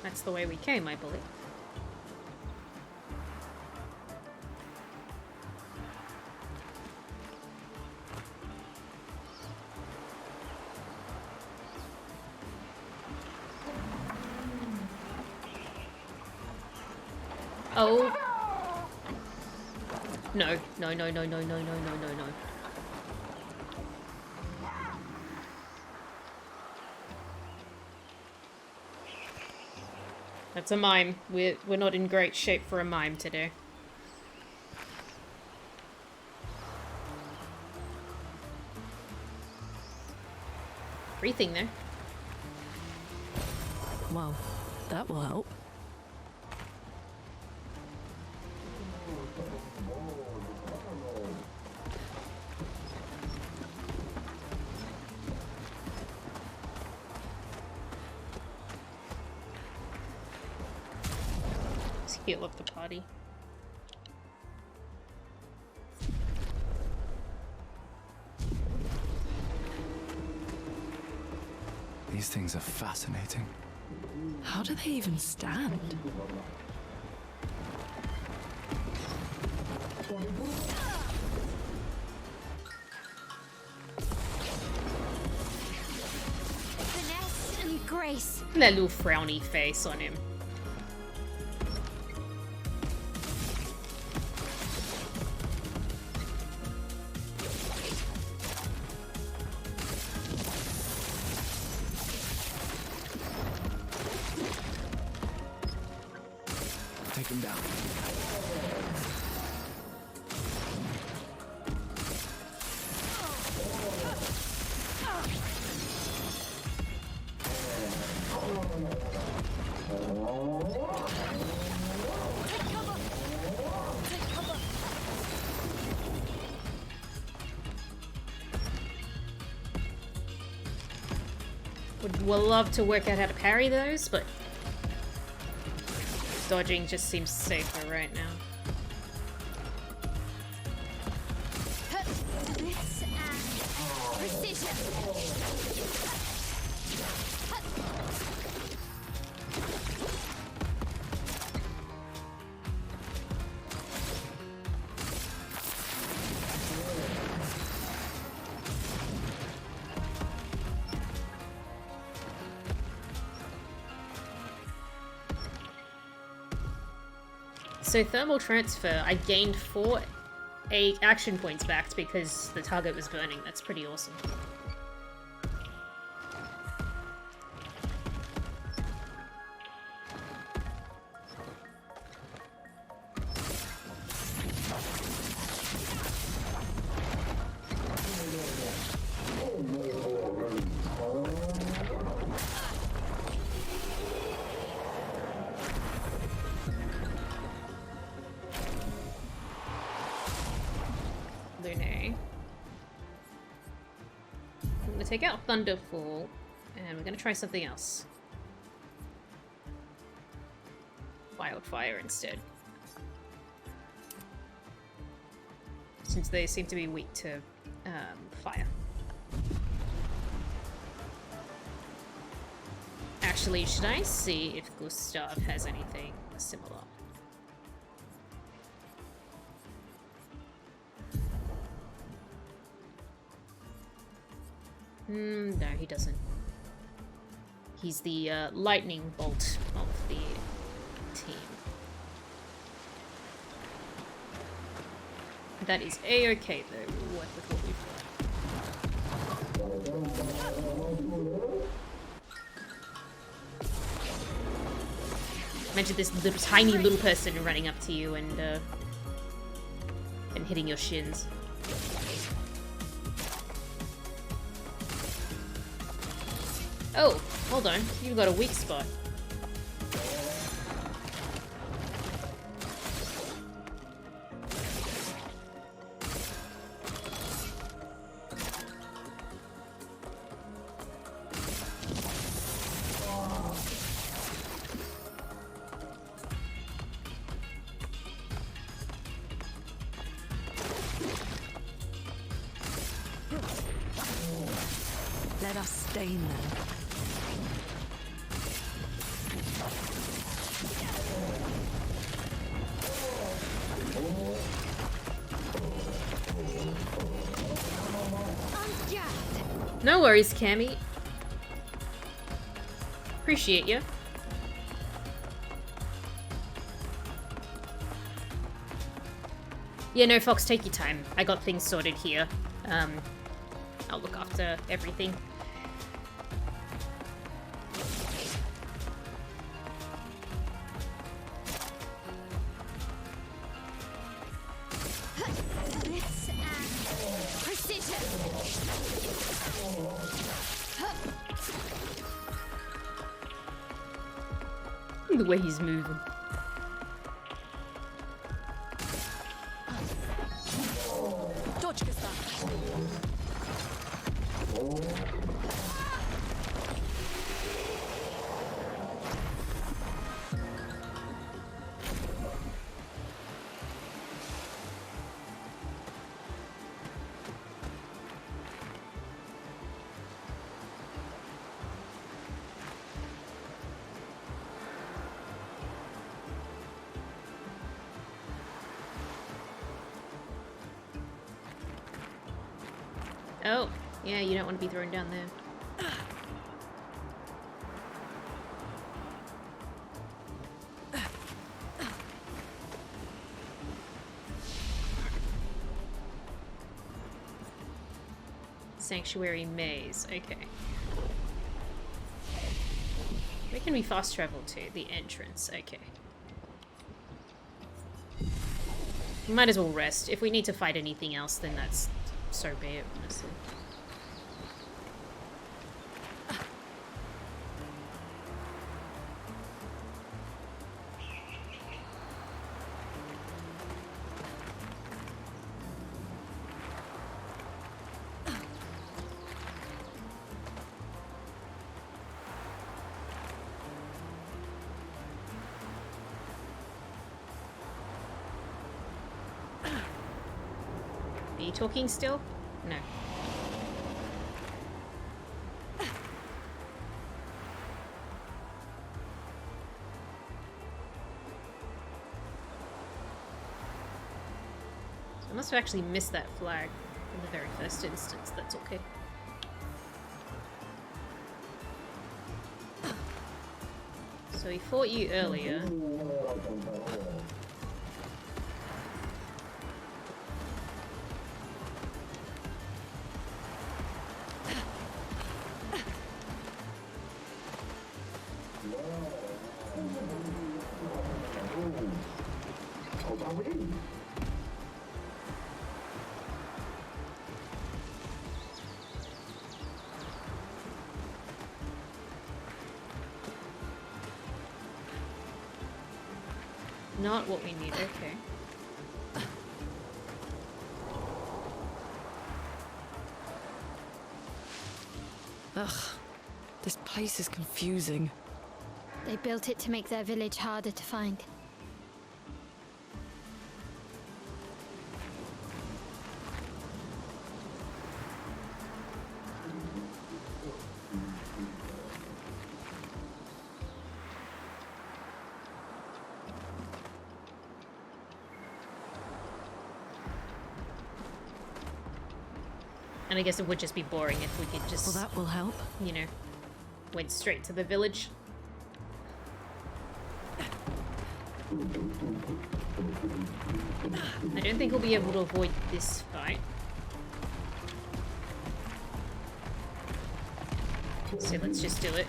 That's the way we came, I believe. Oh. No, no, no, no, no, no, no, no, no, no. That's a mime. We're not in great shape for a mime today. Free thing there. Well, that will help. Heal up the party. These things are fascinating. How do they even stand? Finesse and grace. That little frowny face on him. Take him down. Would love to work out how to parry those, but dodging just seems safer right now. So thermal transfer, I gained 4 action points back because the target was burning. That's pretty awesome. Take out Thunderfall, and we're gonna try something else. Wildfire instead. Since they seem to be weak to fire. Actually, should I see if Gustav has anything similar? No, he doesn't. He's the lightning bolt of the team. That is a-okay though. We'll work with what we've got. Imagine this little tiny little person running up to you and hitting your shins. Oh, hold on. You've got a weak spot. Let us stain them. No worries, Cammy. Appreciate you. Yeah, no, Fox, take your time. I got things sorted here. I'll look after everything. The way he's moving. Oh, yeah, you don't want to be thrown down there. Sanctuary maze. Okay. Where can we fast travel to? The entrance. Okay. We might as well rest. If we need to fight anything else, then that's so be it, honestly. Are you talking still? No. So I must have actually missed that flag in the very first instance. That's okay. So we fought you earlier. Not what we need, okay. Ugh, this place is confusing. They built it to make their village harder to find. And I guess it would just be boring if we could just, Well, that will help. you know, went straight to the village. I don't think we'll be able to avoid this fight. So let's just do it.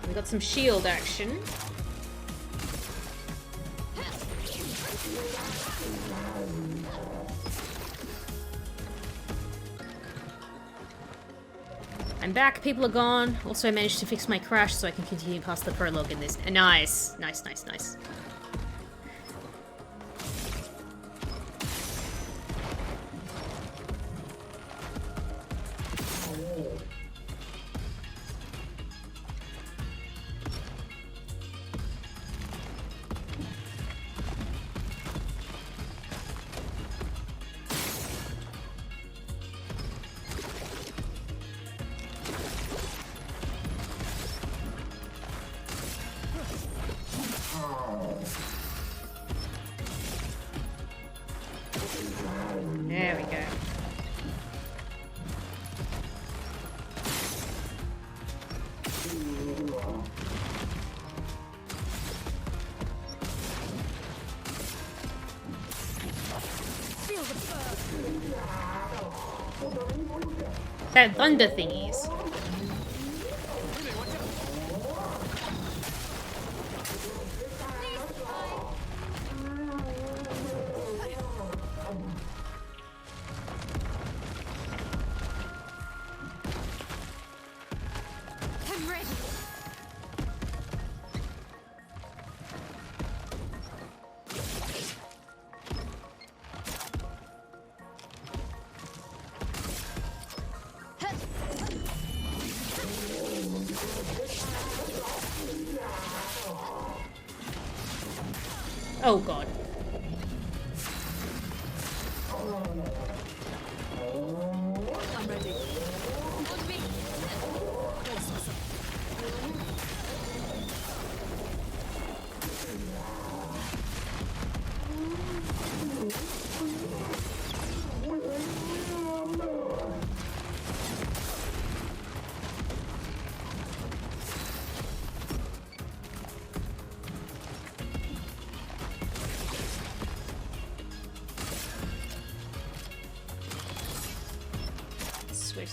We got some shield action. I'm back, people are gone. Also, I managed to fix my crash so I can continue past the prologue in this. Nice. Nice, nice, nice. There we go. That thunder thingies. I'm ready. Oh god. I'm ready. On me.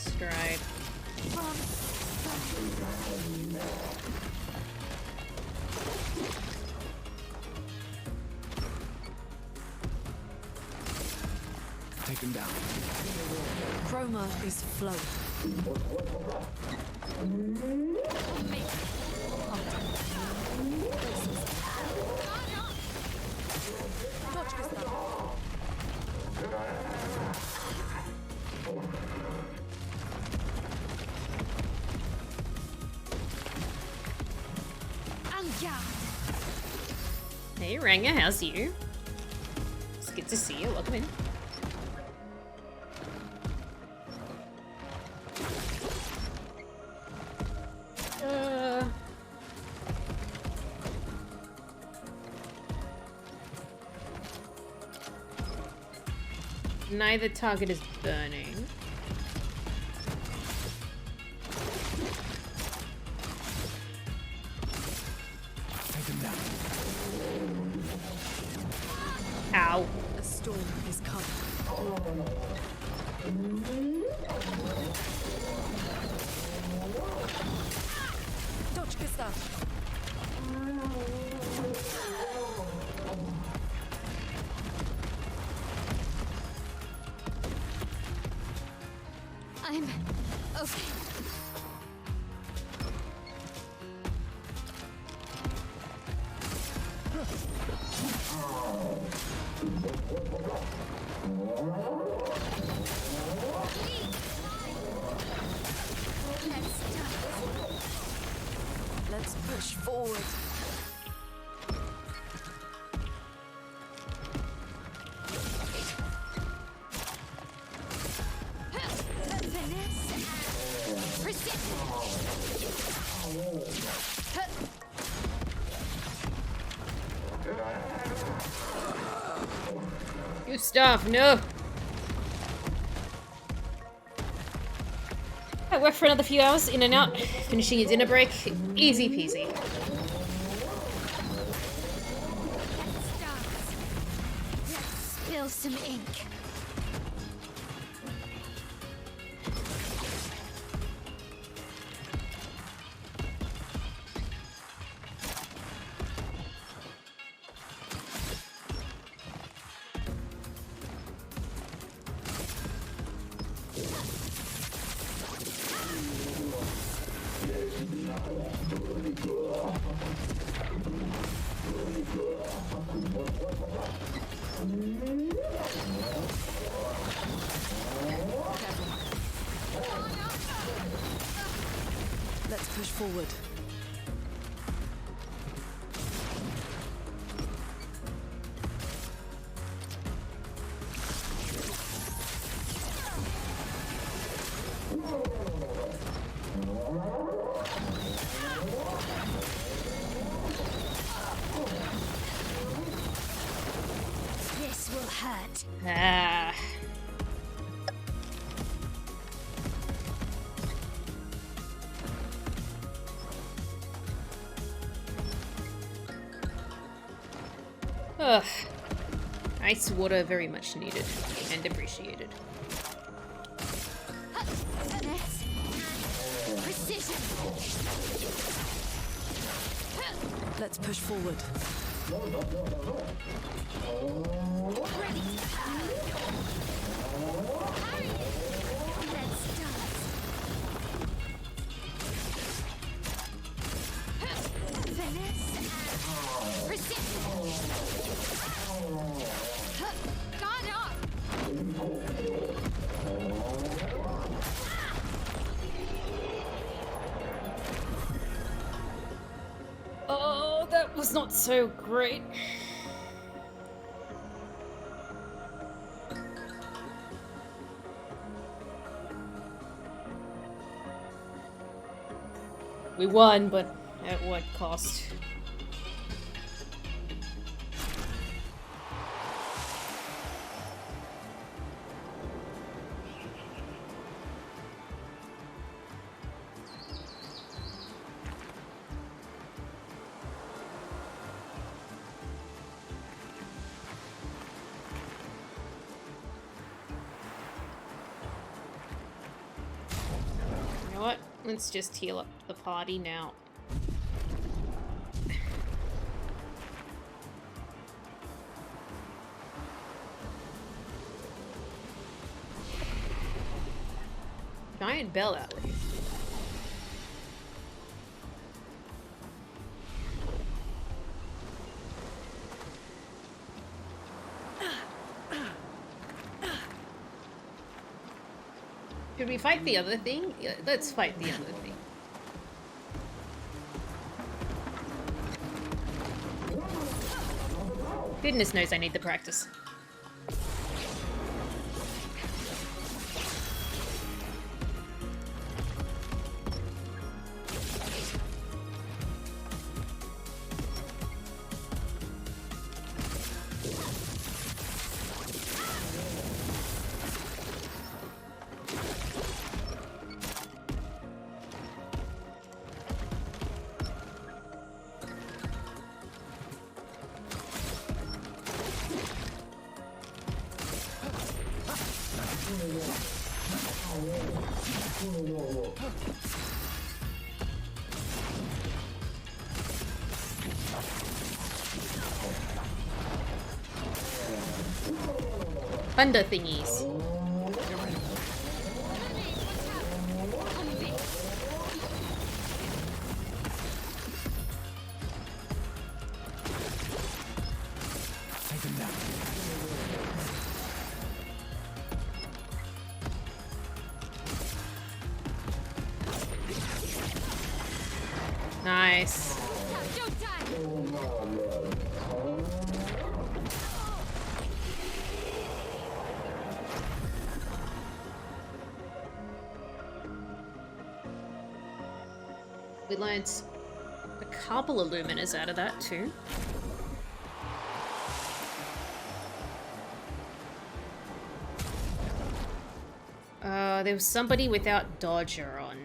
stride. Take him down. Chroma is flow. Hey Ranger, how's you? It's good to see you. Welcome in. Neither target is burning. Take him down. Ow. A storm is coming. Точка ста. I'm okay. Let's push forward. Good stuff, no! I work for another few hours, in and out, finishing your dinner break. Easy peasy. Spill some ink. Let's push forward. This will hurt. Ah. Ugh. Ice water very much needed and appreciated. Finesse and precision. Let's push forward. Ready. Hurry. Let's dance. Finesse and precision. Guard up. Oh, that was not so great. We won, but at what cost? know what? Let's just heal up the party now. Giant bell alley. Should we fight the other thing? Yeah, let's fight the other thing. Goodness knows I need the practice. Thunder thingies. Take them down. Nice. We learned a couple of luminous out of that too. There was somebody without Dodger on.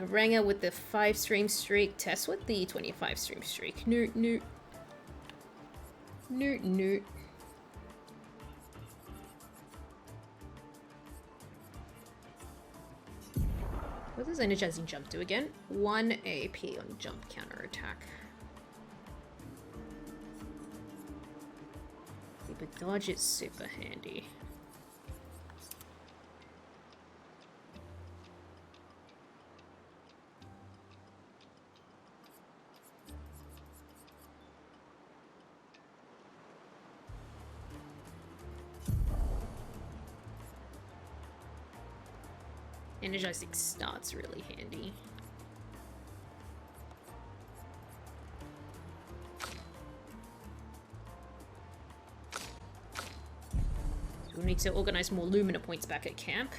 Ranger with the 5-stream streak. Tess with the 25-stream streak. Noot, noot. Noot, noot. What does energizing jump do again? 1 AP on jump counter attack. Yeah, but dodge is super handy. Energizing start's really handy. So we need to organize more Lumina points back at camp.